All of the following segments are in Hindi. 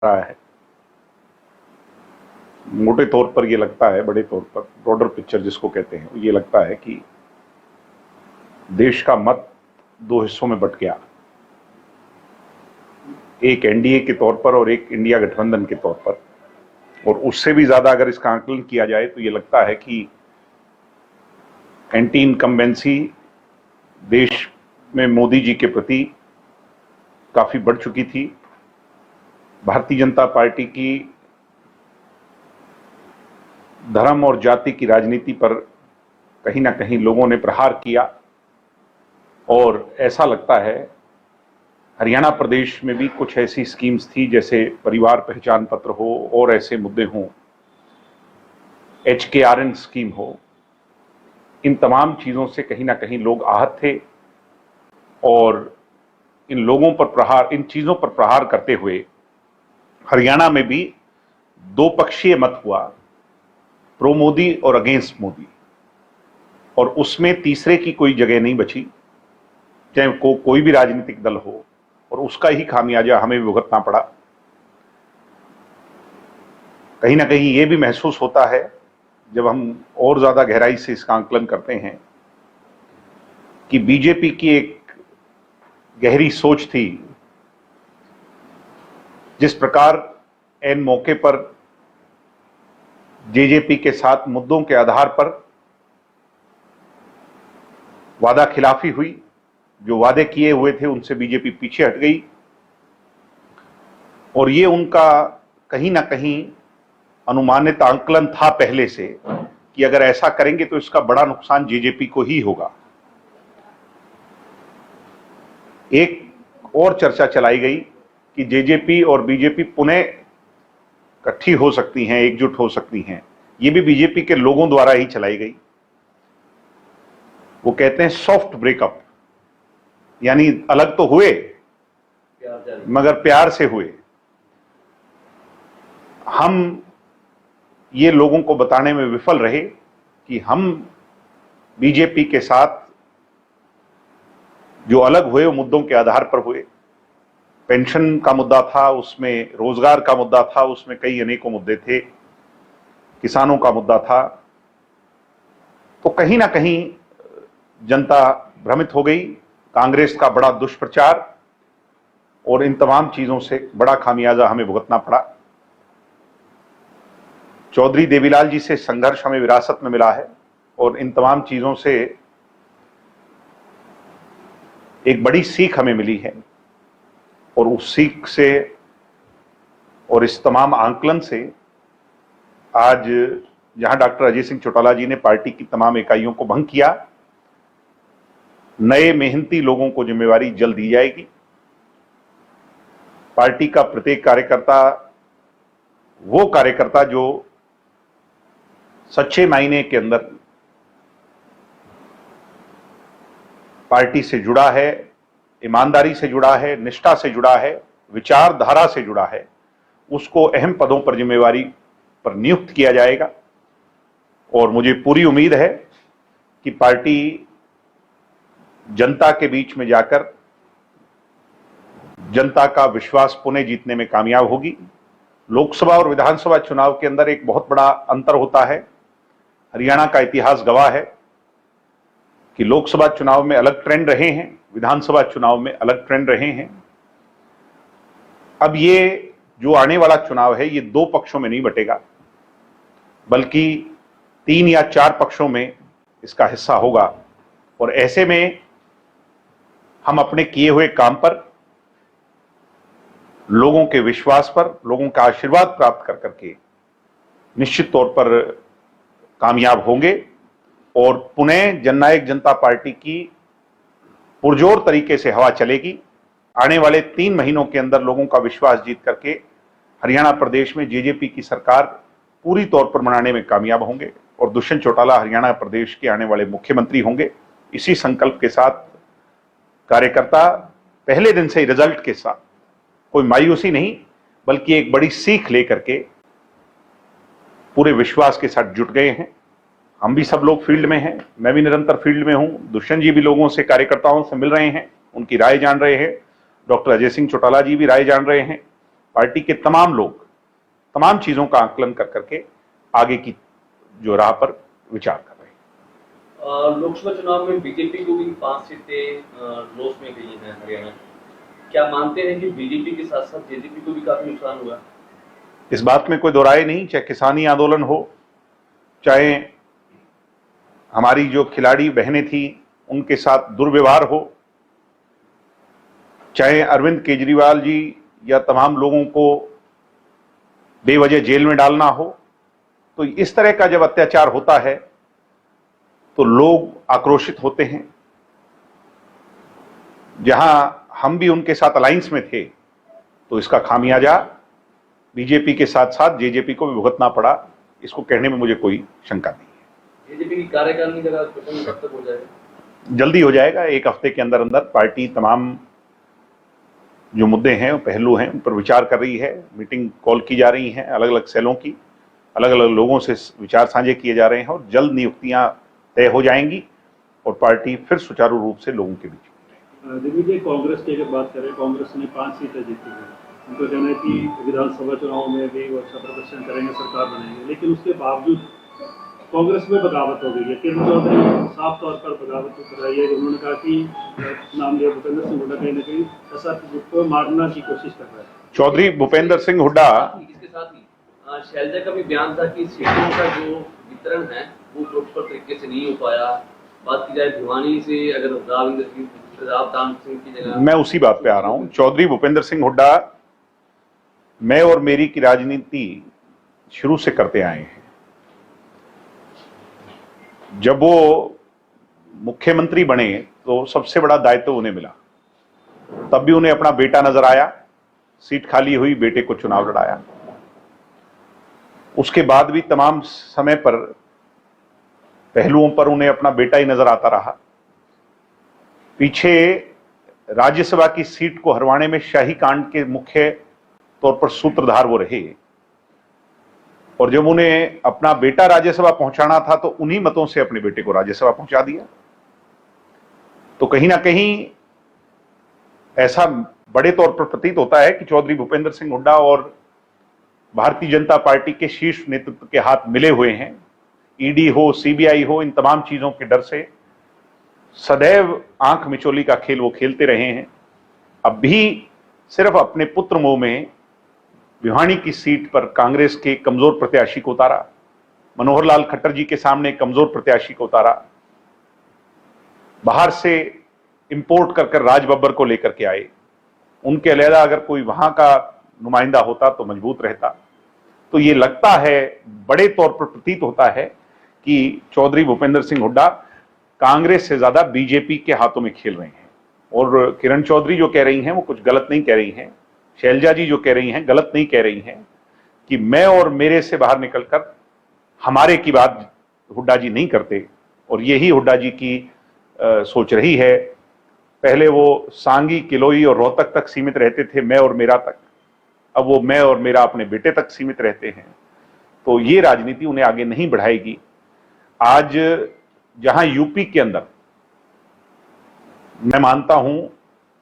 रहा है। मोटे तौर पर ये लगता है, बड़े तौर पर ब्रॉडर पिक्चर जिसको कहते हैं, ये लगता है कि देश का मत दो हिस्सों में बट गया, एक एनडीए के तौर पर और एक इंडिया गठबंधन के तौर पर। और उससे भी ज्यादा अगर इसका आकलन किया जाए तो ये लगता है कि एंटी इनकम्बेंसी देश में मोदी जी के प्रति काफी बढ़ चुकी थी। भारतीय जनता पार्टी की धर्म और जाति की राजनीति पर कहीं ना कहीं लोगों ने प्रहार किया और ऐसा लगता है हरियाणा प्रदेश में भी कुछ ऐसी स्कीम्स थी जैसे परिवार पहचान पत्र हो और ऐसे मुद्दे हों, HKRN स्कीम हो, इन तमाम चीजों से कहीं ना कहीं लोग आहत थे और इन लोगों पर प्रहार, इन चीजों पर प्रहार करते हुए हरियाणा में भी दो पक्षीय मत हुआ, प्रो मोदी और अगेंस्ट मोदी, और उसमें तीसरे की कोई जगह नहीं बची, चाहे कोई भी राजनीतिक दल हो, और उसका ही खामियाजा हमें भी भुगतना पड़ा। कहीं ना कहीं ये भी महसूस होता है जब हम और ज्यादा गहराई से इसका आंकलन करते हैं कि बीजेपी की एक गहरी सोच थी, जिस प्रकार एन मौके पर जेजेपी के साथ मुद्दों के आधार पर वादा खिलाफी हुई, जो वादे किए हुए थे उनसे बीजेपी पीछे हट गई, और ये उनका कहीं ना कहीं अनुमानित आंकलन था पहले से कि अगर ऐसा करेंगे तो इसका बड़ा नुकसान जेजेपी को ही होगा। एक और चर्चा चलाई गई कि जेजेपी और बीजेपी पुनः इकट्ठी हो सकती हैं, एकजुट हो सकती हैं। ये भी बीजेपी के लोगों द्वारा ही चलाई गई। वो कहते हैं सॉफ्ट ब्रेकअप, यानी अलग तो हुए मगर प्यार से हुए। हम ये लोगों को बताने में विफल रहे कि हम बीजेपी के साथ जो अलग हुए वो मुद्दों के आधार पर हुए। पेंशन का मुद्दा था, उसमें रोजगार का मुद्दा था, उसमें कई अनेकों मुद्दे थे, किसानों का मुद्दा था। तो कहीं ना कहीं जनता भ्रमित हो गई। कांग्रेस का बड़ा दुष्प्रचार और इन तमाम चीजों से बड़ा खामियाजा हमें भुगतना पड़ा। चौधरी देवीलाल जी से संघर्ष हमें विरासत में मिला है और इन तमाम चीजों से एक बड़ी सीख हमें मिली है, और उस सीख से और इस तमाम आंकलन से आज जहां डॉक्टर अजय सिंह चौटाला जी ने पार्टी की तमाम इकाइयों को भंग किया, नए मेहनती लोगों को जिम्मेवारी जल्द दी जाएगी। पार्टी का प्रत्येक कार्यकर्ता वो कार्यकर्ता जो सच्चे मायने के अंदर पार्टी से जुड़ा है, ईमानदारी से जुड़ा है, निष्ठा से जुड़ा है, विचारधारा से जुड़ा है, उसको अहम पदों पर जिम्मेवारी पर नियुक्त किया जाएगा। और मुझे पूरी उम्मीद है कि पार्टी जनता के बीच में जाकर जनता का विश्वास पुनः जीतने में कामयाब होगी। लोकसभा और विधानसभा चुनाव के अंदर एक बहुत बड़ा अंतर होता है। हरियाणा का इतिहास गवाह है कि लोकसभा चुनाव में अलग ट्रेंड रहे हैं, विधानसभा चुनाव में अलग ट्रेंड रहे हैं। अब ये जो आने वाला चुनाव है ये दो पक्षों में नहीं बटेगा, बल्कि 3 या 4 पक्षों में इसका हिस्सा होगा। और ऐसे में हम अपने किए हुए काम पर, लोगों के विश्वास पर, लोगों का आशीर्वाद प्राप्त कर करके निश्चित तौर पर कामयाब होंगे और पुनः जननायक जनता पार्टी की पुरजोर तरीके से हवा चलेगी। आने वाले 3 महीनों के अंदर लोगों का विश्वास जीत करके हरियाणा प्रदेश में जेजेपी की सरकार पूरी तौर पर बनाने में कामयाब होंगे और दुष्यंत चौटाला हरियाणा प्रदेश के आने वाले मुख्यमंत्री होंगे। इसी संकल्प के साथ कार्यकर्ता पहले दिन से ही रिजल्ट के साथ कोई मायूसी नहीं, बल्कि एक बड़ी सीख लेकर के पूरे विश्वास के साथ जुट गए हैं। हम भी सब लोग फील्ड में हैं, मैं भी निरंतर फील्ड में हूं, दुष्यंत जी भी लोगों से, कार्यकर्ताओं से मिल रहे हैं, उनकी राय जान रहे हैं, डॉक्टर अजय सिंह चौटाला जी भी राय जान रहे हैं, पार्टी के तमाम लोग तमाम चीजों का आकलन कर करके आगे की जो राह पर विचार कर रहे हैं। लोकसभा चुनाव में बीजेपी को भी 5 सीटें लॉस में गई हैं हरियाणा। क्या मानते हैं कि बीजेपी के साथ साथ जेजेपी को भी काफी नुकसान हुआ? इस बात में कोई दो राय नहीं, चाहे किसानी आंदोलन हो, चाहे हमारी जो खिलाड़ी बहनें थी उनके साथ दुर्व्यवहार हो, चाहे अरविंद केजरीवाल जी या तमाम लोगों को बेवजह जेल में डालना हो, तो इस तरह का जब अत्याचार होता है तो लोग आक्रोशित होते हैं। जहां हम भी उनके साथ अलायंस में थे तो इसका खामियाजा बीजेपी के साथ साथ जेजेपी को भी भुगतना पड़ा, इसको कहने में मुझे कोई शंका नहीं है। जेजेपी की कार्यकारिणी का गठन कब तक हो जाएगा? जल्दी हो जाएगा, एक हफ्ते के अंदर अंदर पार्टी तमाम जो मुद्दे हैं, पहलू हैं, उन पर विचार कर रही है। मीटिंग कॉल की जा रही हैं, अलग अलग सेलों की, अलग अलग लोगों से विचार साझे किए जा रहे हैं और जल्द नियुक्तियां तय हो जाएंगी और पार्टी फिर सुचारू रूप से लोगों के बीच। दिग्विजय, कांग्रेस की अगर बात करें, कांग्रेस ने 5 सीटें जीती हैं। उनका कहना है कि विधानसभा चुनाव में भी वो अच्छा प्रदर्शन करेंगे, सरकार बनाएंगे, लेकिन उसके बावजूद कांग्रेस में बगावत हो गई है। किरण चौधरी साफ तौर पर बगावत कराई है। उन्होंने कहा कि नाम लिया भूपेंद्र सिंह हुड्डा कहीं ना कहीं ऐसा को मारना की कोशिश कर रहा है। चौधरी भूपेंद्र सिंह हुड्डा, इसके साथ ही शैलजा का भी बयान था कि सीटों का जो वितरण है वो प्रॉपर तरीके से नहीं हो पाया। बात की जाए भिवानी से, अगर रावदान सिंह की जगह, मैं उसी बात पे आ रहा हूं। चौधरी भूपेंद्र सिंह हुड्डा मैं और मेरी की राजनीति शुरू से करते आए हैं। जब वो मुख्यमंत्री बने तो सबसे बड़ा दायित्व उन्हें मिला, तब भी उन्हें अपना बेटा नजर आया, सीट खाली हुई, बेटे को चुनाव लड़ाया। उसके बाद भी तमाम समय पर पहलुओं पर उन्हें अपना बेटा ही नजर आता रहा। पीछे राज्यसभा की सीट को हरवाने में शाही कांड के मुख्य तौर पर सूत्रधार वो रहे और जब उन्हें अपना बेटा राज्यसभा पहुंचाना था तो उन्हीं मतों से अपने बेटे को राज्यसभा पहुंचा दिया। तो कहीं ना कहीं ऐसा बड़े तौर पर प्रतीत होता है कि चौधरी भूपेंद्र सिंह हुड्डा और भारतीय जनता पार्टी के शीर्ष नेतृत्व के हाथ मिले हुए हैं। ईडी हो, सीबीआई हो, इन तमाम चीजों के डर से सदैव आंख मिचोली का खेल वो खेलते रहे हैं। अब भी सिर्फ अपने पुत्र मोह में भिवानी की सीट पर कांग्रेस के कमजोर प्रत्याशी को उतारा, मनोहर लाल खट्टर जी के सामने कमजोर प्रत्याशी को उतारा, बाहर से इंपोर्ट कर राज बब्बर को लेकर के आए। उनके अलहदा अगर कोई वहां का नुमाइंदा होता तो मजबूत रहता। तो ये लगता है, बड़े तौर पर प्रतीत होता है कि चौधरी भूपेंद्र सिंह हुड्डा कांग्रेस से ज्यादा बीजेपी के हाथों में खेल रहे हैं। और किरण चौधरी जो कह रही हैं वो कुछ गलत नहीं कह रही हैं, शैलजा जी जो कह रही हैं गलत नहीं कह रही हैं कि मैं और मेरे से बाहर निकलकर हमारे की बात हुड्डा जी नहीं करते। और यही हुड्डा जी की सोच रही है। पहले वो सांगी, किलोई और रोहतक तक सीमित रहते थे, मैं और मेरा तक। अब वो मैं और मेरा अपने बेटे तक सीमित रहते हैं। तो ये राजनीति उन्हें आगे नहीं बढ़ाएगी। आज जहां यूपी के अंदर मैं मानता हूं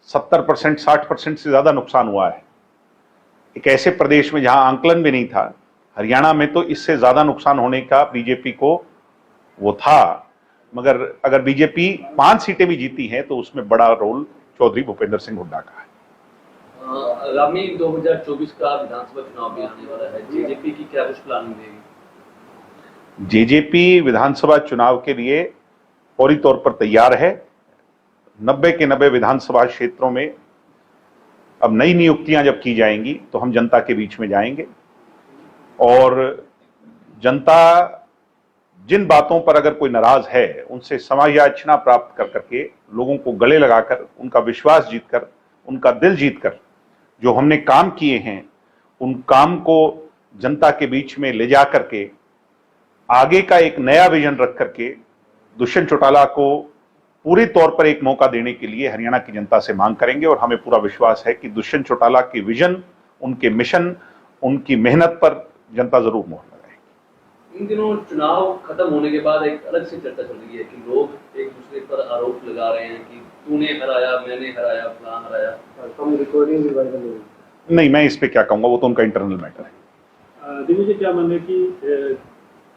70%, 60% से ज्यादा नुकसान हुआ है, एक ऐसे प्रदेश में जहां आंकलन भी नहीं था, हरियाणा में तो इससे ज्यादा नुकसान होने का बीजेपी को वो था। मगर अगर बीजेपी 5 सीटें भी जीती हैं तो उसमें बड़ा रोल चौधरी भूपेंद्र सिंह हुड्डा का है। आगामी 2024 का विधानसभा चुनाव भी आने वाला है, जेजेपी की क्या कुछ प्लानिंग रहेगी? जेजेपी विधानसभा चुनाव के लिए फौरी तौर पर तैयार है। 90 के 90 विधानसभा क्षेत्रों में अब नई नियुक्तियां जब की जाएंगी तो हम जनता के बीच में जाएंगे और जनता जिन बातों पर अगर कोई नाराज है उनसे समायाचना प्राप्त कर करके, लोगों को गले लगाकर, उनका विश्वास जीतकर, उनका दिल जीतकर जो हमने काम किए हैं उन काम को जनता के बीच में ले जा करके आगे का एक नया विजन रख करके दुष्यंत चौटाला को पूरे तौर पर एक मौका देने के लिए हरियाणा की जनता से मांग करेंगे। और हमें पूरा विश्वास है कि दुष्यंत चौटाला के विजन, उनके मिशन, उनकी मेहनत पर जनता जरूर मोहर लगाएगी। इन दिनों चुनाव खत्म होने के बाद एक अलग से चर्चा चल रही है कि लोग एक दूसरे पर आरोप लगा रहे हैं कि तूने हराया, मैंने हराया, फलां हराया। रिकॉर्डिंग भी वायरल हो रही है। नहीं, मैं इस पे क्या कहूंगा, वो तो उनका इंटरनल मैटर है। दिनेश जी, क्या मानना है कि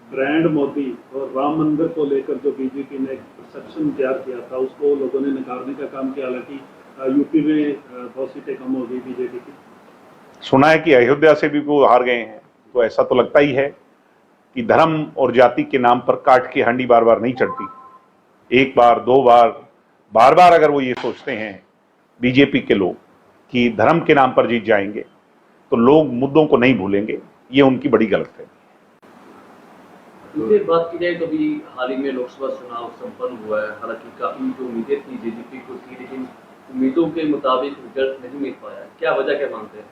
ब्रांड मोदी और राम मंदिर को लेकर जो बीजेपी ने एक परसेप्शन तैयार किया था उसको लोगों ने नकारने का काम किया, हालांकि यूपी में बहुत सीटें कम हो गई बीजेपी की। सुना है कि अयोध्या से भी वो हार गए हैं, तो ऐसा तो लगता ही है कि धर्म और जाति के नाम पर काट की हांडी बार बार नहीं चढ़ती। एक बार, दो बार, बार बार अगर वो ये सोचते हैं बीजेपी के लोग कि धर्म के नाम पर जीत जाएंगे, तो लोग मुद्दों को नहीं भूलेंगे। ये उनकी बड़ी गलतफहमी है। दूसरी बात की जाए तो अभी हाल ही में लोकसभा चुनाव संपन्न हुआ है, हालांकि काफी जो उम्मीदें थी जेजेपी को थी, लेकिन उम्मीदों के मुताबिक रिजल्ट नहीं मिल पाया। क्या वजह, क्या मानते हैं?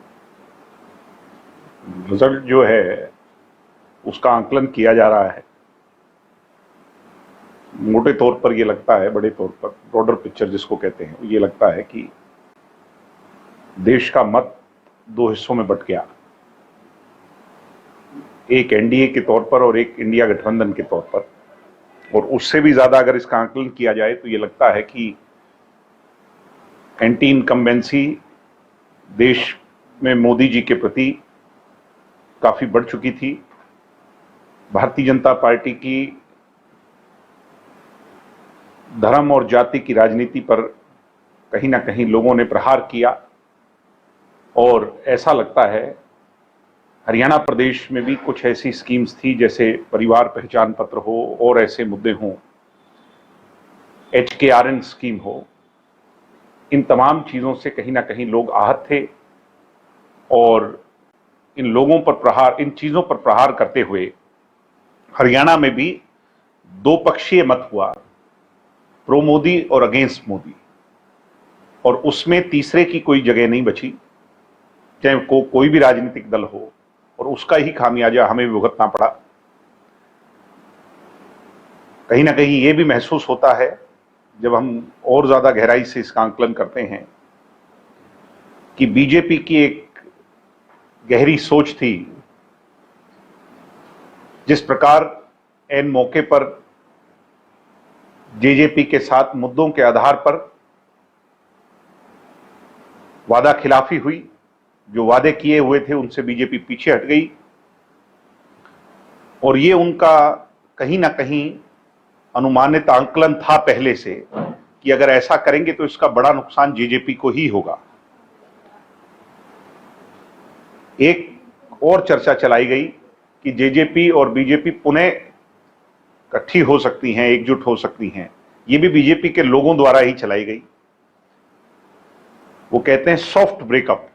रिजल्ट जो है उसका आंकलन किया जा रहा है। मोटे तौर पर ये लगता है, बड़े तौर पर ब्रॉडर पिक्चर जिसको कहते हैं, ये लगता है कि देश का मत दो हिस्सों में बंट गया, एक एनडीए के तौर पर और एक इंडिया गठबंधन के तौर पर। और उससे भी ज्यादा अगर इसका आंकलन किया जाए तो ये लगता है कि एंटी इनकम्बेंसी देश में मोदी जी के प्रति काफी बढ़ चुकी थी। भारतीय जनता पार्टी की धर्म और जाति की राजनीति पर कहीं ना कहीं लोगों ने प्रहार किया, और ऐसा लगता है हरियाणा प्रदेश में भी कुछ ऐसी स्कीम्स थी जैसे परिवार पहचान पत्र हो और ऐसे मुद्दे हों, HKRN स्कीम हो, इन तमाम चीजों से कहीं ना कहीं लोग आहत थे। और इन लोगों पर प्रहार, इन चीजों पर प्रहार करते हुए हरियाणा में भी दो पक्षीय मत हुआ, प्रो मोदी और अगेंस्ट मोदी, और उसमें तीसरे की कोई जगह नहीं बची, चाहे कोई भी राजनीतिक दल हो, और उसका ही खामियाजा हमें भी भुगतना पड़ा। कहीं ना कहीं ये भी महसूस होता है जब हम और ज्यादा गहराई से इसका आंकलन करते हैं कि बीजेपी की एक गहरी सोच थी, जिस प्रकार एन मौके पर जेजेपी के साथ मुद्दों के आधार पर वादा खिलाफी हुई, जो वादे किए हुए थे उनसे बीजेपी पीछे हट गई, और ये उनका कहीं ना कहीं अनुमानित आंकलन था पहले से कि अगर ऐसा करेंगे तो इसका बड़ा नुकसान जेजेपी को ही होगा। एक और चर्चा चलाई गई कि जेजेपी और बीजेपी पुनः इकट्ठी हो सकती हैं, एकजुट हो सकती हैं। ये भी बीजेपी के लोगों द्वारा ही चलाई गई। वो कहते हैं सॉफ्ट ब्रेकअप,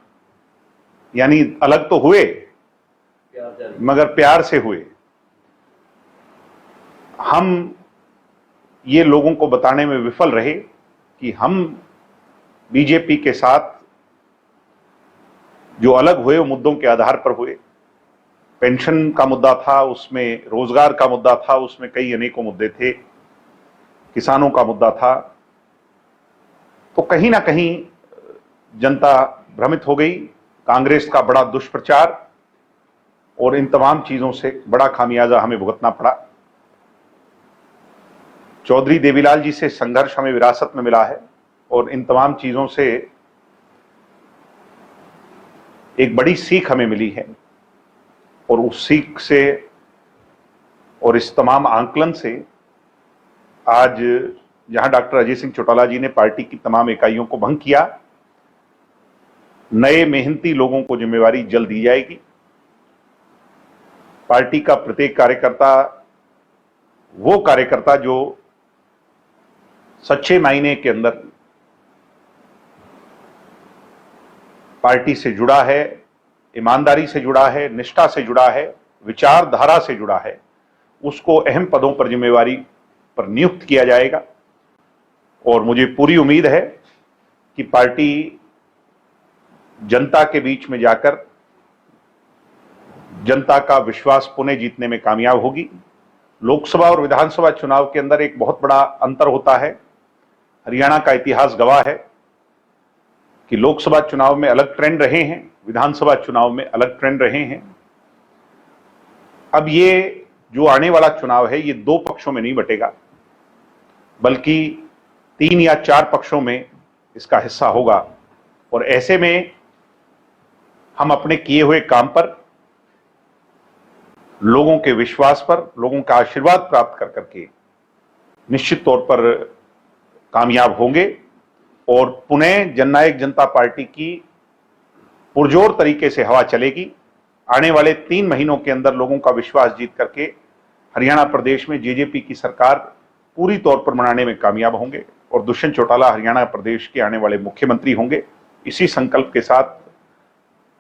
यानी अलग तो हुए मगर प्यार से हुए। हम ये लोगों को बताने में विफल रहे कि हम बीजेपी के साथ जो अलग हुए वो मुद्दों के आधार पर हुए। पेंशन का मुद्दा था, उसमें रोजगार का मुद्दा था, उसमें कई अनेकों मुद्दे थे, किसानों का मुद्दा था। तो कहीं ना कहीं जनता भ्रमित हो गई। कांग्रेस का बड़ा दुष्प्रचार और इन तमाम चीजों से बड़ा खामियाजा हमें भुगतना पड़ा। चौधरी देवीलाल जी से संघर्ष हमें विरासत में मिला है, और इन तमाम चीजों से एक बड़ी सीख हमें मिली है, और उस सीख से और इस तमाम आंकलन से आज जहां डॉक्टर अजय सिंह चौटाला जी ने पार्टी की तमाम इकाइयों को भंग किया, नए मेहनती लोगों को जिम्मेवारी जल्द दी जाएगी। पार्टी का प्रत्येक कार्यकर्ता वो कार्यकर्ता जो सच्चे मायने के अंदर पार्टी से जुड़ा है, ईमानदारी से जुड़ा है, निष्ठा से जुड़ा है, विचारधारा से जुड़ा है, उसको अहम पदों पर जिम्मेवारी पर नियुक्त किया जाएगा। और मुझे पूरी उम्मीद है कि पार्टी जनता के बीच में जाकर जनता का विश्वास पुनः जीतने में कामयाब होगी। लोकसभा और विधानसभा चुनाव के अंदर एक बहुत बड़ा अंतर होता है। हरियाणा का इतिहास गवाह है कि लोकसभा चुनाव में अलग ट्रेंड रहे हैं, विधानसभा चुनाव में अलग ट्रेंड रहे हैं। अब ये जो आने वाला चुनाव है, ये दो पक्षों में नहीं बटेगा, बल्कि 3 या 4 पक्षों में इसका हिस्सा होगा। और ऐसे में हम अपने किए हुए काम पर, लोगों के विश्वास पर, लोगों का आशीर्वाद प्राप्त कर करके निश्चित तौर पर कामयाब होंगे और पुनः जननायक जनता पार्टी की पुरजोर तरीके से हवा चलेगी। आने वाले 3 महीनों के अंदर लोगों का विश्वास जीत करके हरियाणा प्रदेश में जेजेपी की सरकार पूरी तौर पर बनाने में कामयाब होंगे और दुष्यंत चौटाला हरियाणा प्रदेश के आने वाले मुख्यमंत्री होंगे। इसी संकल्प के साथ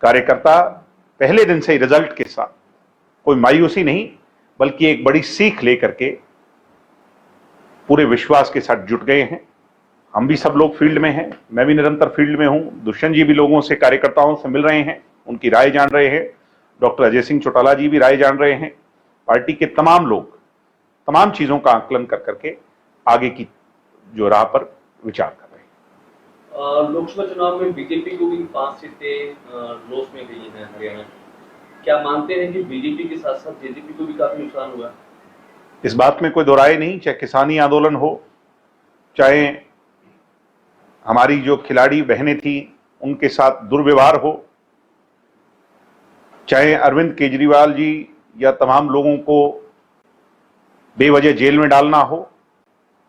कार्यकर्ता पहले दिन से ही रिजल्ट के साथ कोई मायूसी नहीं बल्कि एक बड़ी सीख लेकर के पूरे विश्वास के साथ जुट गए हैं। हम भी सब लोग फील्ड में हैं, मैं भी निरंतर फील्ड में हूं, दुष्यंत जी भी लोगों से, कार्यकर्ताओं से मिल रहे हैं, उनकी राय जान रहे हैं, डॉक्टर अजय सिंह चौटाला जी भी राय जान रहे हैं। पार्टी के तमाम लोग तमाम चीजों का आकलन कर करके आगे की जो राह पर विचार कर रहे हैं। लोकसभा चुनाव में बीजेपी को भी 5 सीटें लॉस में गई हैं हरियाणा। क्या मानते हैं कि बीजेपी के साथ साथ जेजेपी को भी काफी नुकसान हुआ? इस बात में कोई दो राय नहीं, चाहे किसानी आंदोलन हो, चाहे हमारी जो खिलाड़ी बहनें थी उनके साथ दुर्व्यवहार हो, चाहे अरविंद केजरीवाल जी या तमाम लोगों को बेवजह जेल में डालना हो,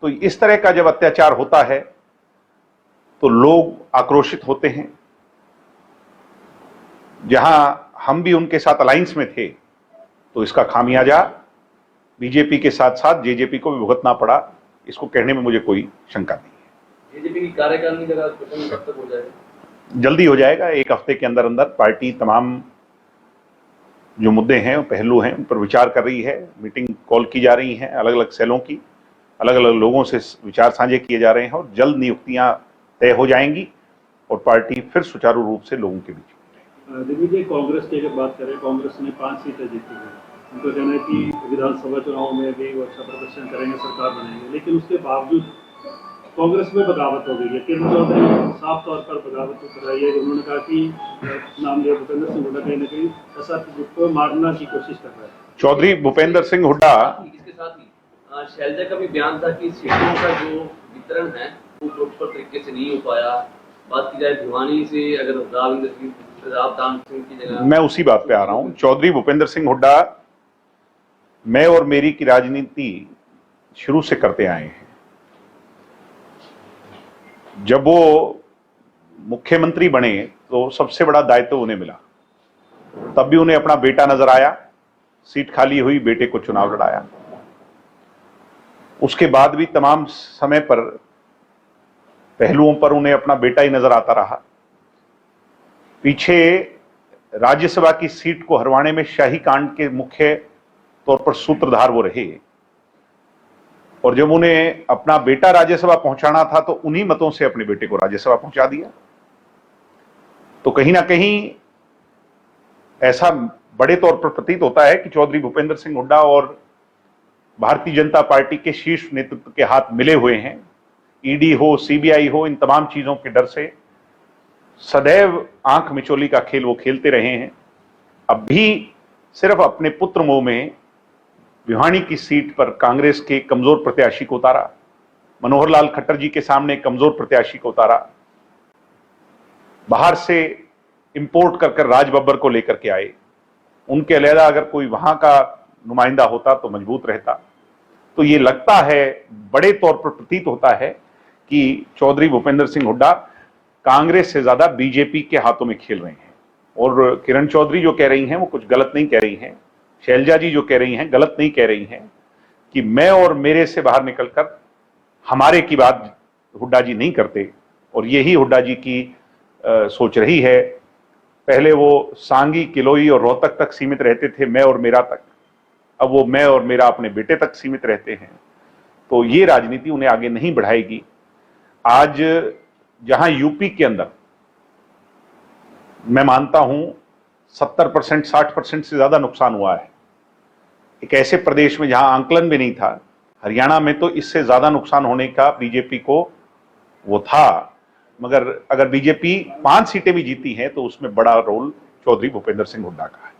तो इस तरह का जब अत्याचार होता है तो लोग आक्रोशित होते हैं। जहां हम भी उनके साथ अलायंस में थे तो इसका खामियाजा बीजेपी के साथ साथ जेजेपी को भी भुगतना पड़ा, इसको कहने में मुझे कोई शंका नहीं है। जेजेपी की कार्यकारिणी का गठन कब तक हो जाएगा? जल्दी हो जाएगा, 1 हफ्ते के अंदर अंदर पार्टी तमाम जो मुद्दे हैं, पहलू हैं, उन पर विचार कर रही है। मीटिंग कॉल की जा रही हैं, अलग अलग सेलों की, अलग अलग लोगों से विचार साझे किए जा रहे हैं और जल्द नियुक्तियां तय हो जाएंगी और पार्टी फिर सुचारू रूप से लोगों के बीच। दिग्विजय, कांग्रेस की अगर बात करें, कांग्रेस ने 5 सीटें जीती हैं। उनको कहना है कि विधानसभा चुनाव में भी वो अच्छा प्रदर्शन करेंगे, सरकार बनाएंगे, लेकिन उसके बावजूद कांग्रेस में बगावत हो गई है। किरण चौधरी साफ तौर पर बगावत कराई है। उन्होंने कहा कि नाम लिया भूपेंद्र सिंह हुड्डा कहीं ना कहीं ऐसा को मारना की कोशिश कर रहा है। चौधरी भूपेंद्र सिंह हुड्डा, इसके साथ ही शैलजा का भी बयान था कि सीटों का जो वितरण है वो प्रॉपर तरीके से नहीं हो पाया। बात की जाए भिवानी से, अगर रावदान सिंह की जगह, मैं उसी बात पे आ रहा हूं। चौधरी भूपेंद्र सिंह हुड्डा मैं और मेरी की राजनीति शुरू से करते आए हैं। जब वो मुख्यमंत्री बने तो सबसे बड़ा दायित्व उन्हें मिला, तब भी उन्हें अपना बेटा नजर आया, सीट खाली हुई, बेटे को चुनाव लड़ाया। उसके बाद भी तमाम समय पर पहलुओं पर उन्हें अपना बेटा ही नजर आता रहा। पीछे राज्यसभा की सीट को हरवाने में शाही कांड के मुख्य तौर पर सूत्रधार वो रहे और जब उन्हें अपना बेटा राज्यसभा पहुंचाना था तो उन्हीं मतों से अपने बेटे को राज्यसभा पहुंचा दिया। तो कहीं ना कहीं ऐसा बड़े तौर पर प्रतीत होता है कि चौधरी भूपेंद्र सिंह हुड्डा और भारतीय जनता पार्टी के शीर्ष नेतृत्व के हाथ मिले हुए हैं। ईडी हो, सीबीआई हो, इन तमाम चीजों के डर से सदैव आंख मिचोली का खेल वो खेलते रहे हैं। अब भी सिर्फ अपने पुत्र मोह में भिवानी की सीट पर कांग्रेस के कमजोर प्रत्याशी को उतारा, मनोहर लाल खट्टर जी के सामने कमजोर प्रत्याशी को उतारा, बाहर से इंपोर्ट कर राज बब्बर को लेकर के आए। उनके अलहदा अगर कोई वहां का नुमाइंदा होता तो मजबूत रहता। तो ये लगता है, बड़े तौर पर प्रतीत होता है कि चौधरी भूपेंद्र सिंह हुड्डा कांग्रेस से ज्यादा बीजेपी के हाथों में खेल रहे हैं। और किरण चौधरी जो कह रही हैं वो कुछ गलत नहीं कह रही हैं, शैलजा जी जो कह रही हैं गलत नहीं कह रही हैं कि मैं और मेरे से बाहर निकलकर हमारे की बात हुड्डा जी नहीं करते। और यही हुड्डा जी की सोच रही है। पहले वो सांगी, किलोई और रोहतक तक सीमित रहते थे, मैं और मेरा तक, अब वो मैं और मेरा अपने बेटे तक सीमित रहते हैं। तो ये राजनीति उन्हें आगे नहीं बढ़ाएगी। आज जहां यूपी के अंदर मैं मानता हूं 70% 60% से ज्यादा नुकसान हुआ है, एक ऐसे प्रदेश में जहां आंकलन भी नहीं था, हरियाणा में तो इससे ज्यादा नुकसान होने का बीजेपी को वो था। मगर अगर बीजेपी 5 सीटें भी जीती हैं तो उसमें बड़ा रोल चौधरी भूपेंद्र सिंह हुड्डा का है।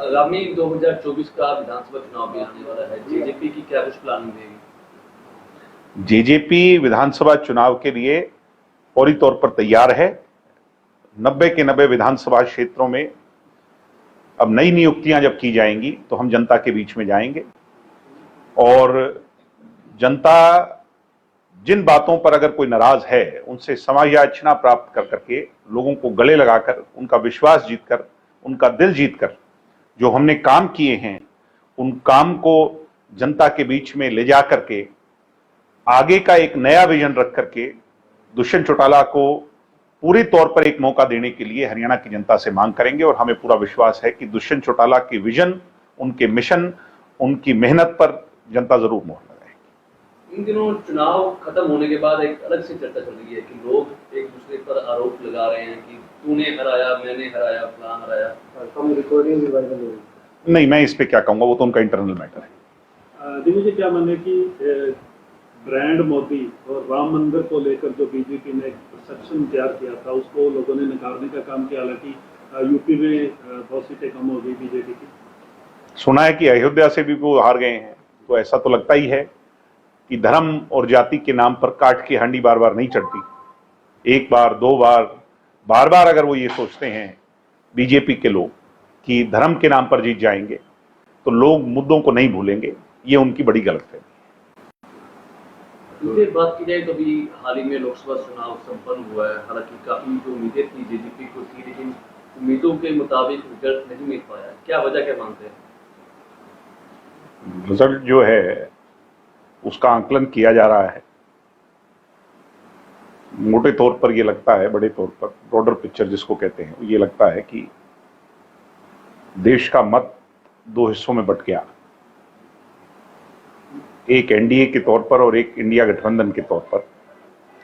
आगामी 2024 का विधानसभा चुनाव भी आने वाला है, जेजेपी की क्या कुछ प्लानिंग रहेगी? जेजेपी विधानसभा चुनाव के लिए फौरी तौर पर तैयार है। 90 के 90 विधानसभा क्षेत्रों में अब नई नियुक्तियां जब की जाएंगी तो हम जनता के बीच में जाएंगे और जनता जिन बातों पर अगर कोई नाराज है उनसे समायाचना प्राप्त कर करके लोगों को गले लगाकर उनका विश्वास जीतकर उनका दिल जीतकर जो हमने काम किए हैं उन काम को जनता के बीच में ले जा करके आगे का एक नया विजन रख करके दुष्यंत चौटाला को पूरे तौर पर एक मौका देने के लिए हरियाणा की जनता से मांग करेंगे और हमें पूरा विश्वास है कि दुष्यंत चौटाला के विजन, उनके मिशन, उनकी मेहनत पर जनता जरूर मोहर लगाएगी। इन दिनों चुनाव खत्म होने के बाद एक अलग सी चर्चा चल रही है कि लोग एक दूसरे पर आरोप लगा रहे हैं कि तूने हराया, मैंने हराया, फलां हराया। हम रिकॉर्डिंग भी वायरल हो रही नहीं, मैं इस पे क्या कहूंगा, वो तो उनका इंटरनल मैटर है। दिनेश जी, क्या माने कि ब्रांड मोदी और राम मंदिर को लेकर जो बीजेपी ने एक परसेप्शन तैयार किया था उसको लोगों ने नकारने का काम किया, हालांकि यूपी में बहुत सीटें कम हो गई बीजेपी की। सुना है कि अयोध्या से भी वो हार गए हैं, तो ऐसा तो लगता ही है कि धर्म और जाति के नाम पर काट की हांडी बार बार नहीं चढ़ती। एक बार, दो बार, बार बार अगर वो ये सोचते हैं बीजेपी के लोग कि धर्म के नाम पर जीत जाएंगे तो लोग मुद्दों को नहीं भूलेंगे, ये उनकी बड़ी गलतफहमी है। फिर बात की जाए तो अभी हाल ही में लोकसभा चुनाव संपन्न हुआ है, हालांकि काफी जो उम्मीदें थी जेजेपी को थी, लेकिन उम्मीदों के मुताबिक रिजल्ट नहीं मिल पाया। क्या वजह क्या मानते हैं? रिजल्ट जो है उसका आंकलन किया जा रहा है। मोटे तौर पर ये लगता है, बड़े तौर पर ब्रॉडर पिक्चर जिसको कहते हैं, ये लगता है कि देश का मत दो हिस्सों में बट गया, एक एनडीए के तौर पर और एक इंडिया गठबंधन के तौर पर।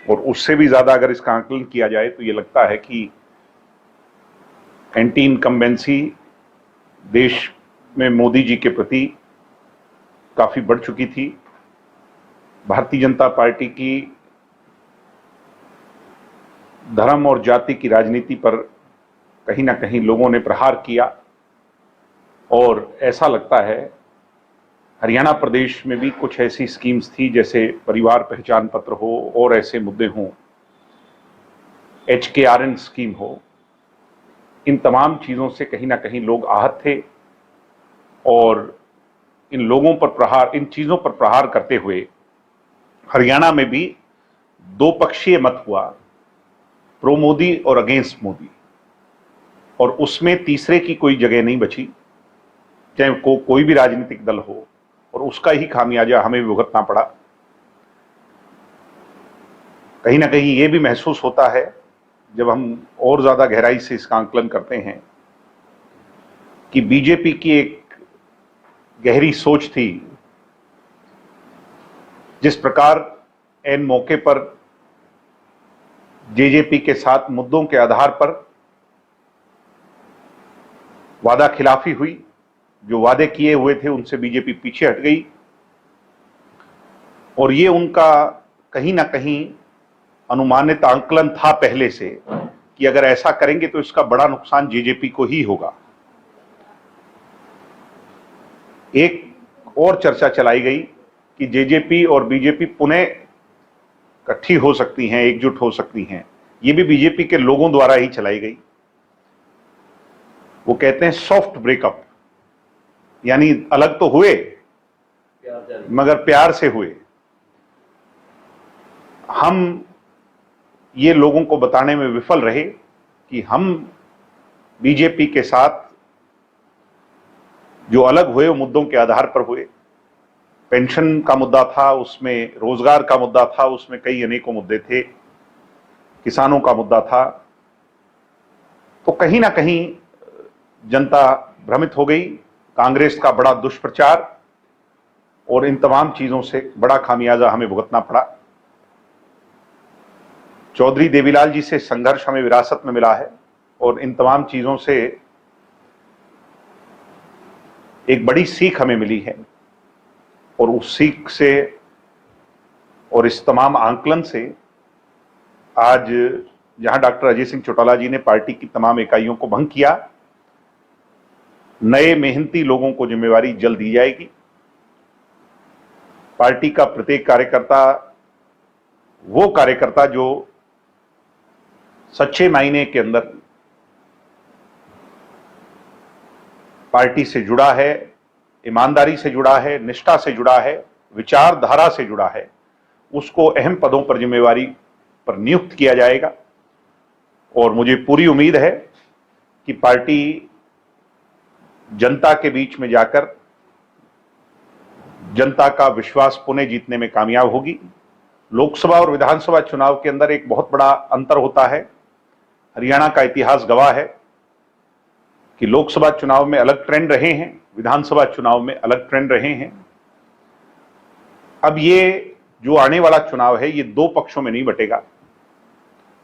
और उससे भी ज्यादा अगर इसका आंकलन किया जाए तो ये लगता है कि एंटी इनकम्बेंसी देश में मोदी जी के प्रति काफी बढ़ चुकी थी। भारतीय जनता पार्टी की धर्म और जाति की राजनीति पर कहीं ना कहीं लोगों ने प्रहार किया और ऐसा लगता है हरियाणा प्रदेश में भी कुछ ऐसी स्कीम्स थी जैसे परिवार पहचान पत्र हो और ऐसे मुद्दे हों, HKRN स्कीम हो, इन तमाम चीजों से कहीं ना कहीं लोग आहत थे और इन चीजों पर प्रहार करते हुए हरियाणा में भी दो पक्षीय मत हुआ, प्रो मोदी और अगेंस्ट मोदी, और उसमें तीसरे की कोई जगह नहीं बची, चाहे कोई भी राजनीतिक दल हो, और उसका ही खामियाजा हमें भी भुगतना पड़ा। कहीं ना कहीं ये भी महसूस होता है जब हम और ज्यादा गहराई से इसका आंकलन करते हैं कि बीजेपी की एक गहरी सोच थी, जिस प्रकार एन मौके पर जेजेपी के साथ मुद्दों के आधार पर वादा खिलाफी हुई, जो वादे किए हुए थे उनसे बीजेपी पीछे हट गई और ये उनका कहीं ना कहीं अनुमानित आंकलन था पहले से कि अगर ऐसा करेंगे तो इसका बड़ा नुकसान जेजेपी को ही होगा। एक और चर्चा चलाई गई कि जेजेपी और बीजेपी पुनः इकट्ठी हो सकती हैं, एकजुट हो सकती हैं। ये भी बीजेपी के लोगों द्वारा ही चलाई गई। वो कहते हैं सॉफ्ट ब्रेकअप, यानी अलग तो हुए मगर प्यार से हुए। हम ये लोगों को बताने में विफल रहे कि हम बीजेपी के साथ जो अलग हुए वो मुद्दों के आधार पर हुए। पेंशन का मुद्दा था, उसमें रोजगार का मुद्दा था, उसमें कई अनेकों मुद्दे थे, किसानों का मुद्दा था। तो कहीं ना कहीं जनता भ्रमित हो गई। कांग्रेस का बड़ा दुष्प्रचार और इन तमाम चीजों से बड़ा खामियाजा हमें भुगतना पड़ा। चौधरी देवीलाल जी से संघर्ष हमें विरासत में मिला है और इन तमाम चीजों से एक बड़ी सीख हमें मिली है और उस सीख से और इस तमाम आंकलन से आज जहां डॉक्टर अजय सिंह चौटाला जी ने पार्टी की तमाम इकाइयों को भंग किया, नए मेहनती लोगों को जिम्मेवारी जल्द दी जाएगी। पार्टी का प्रत्येक कार्यकर्ता वो कार्यकर्ता जो सच्चे मायने के अंदर पार्टी से जुड़ा है, ईमानदारी से जुड़ा है, निष्ठा से जुड़ा है, विचारधारा से जुड़ा है, उसको अहम पदों पर जिम्मेवारी पर नियुक्त किया जाएगा। और मुझे पूरी उम्मीद है कि पार्टी जनता के बीच में जाकर जनता का विश्वास पुनः जीतने में कामयाब होगी। लोकसभा और विधानसभा चुनाव के अंदर एक बहुत बड़ा अंतर होता है। हरियाणा का इतिहास गवाह है कि लोकसभा चुनाव में अलग ट्रेंड रहे हैं, विधानसभा चुनाव में अलग ट्रेंड रहे हैं। अब ये जो आने वाला चुनाव है ये दो पक्षों में नहीं बटेगा,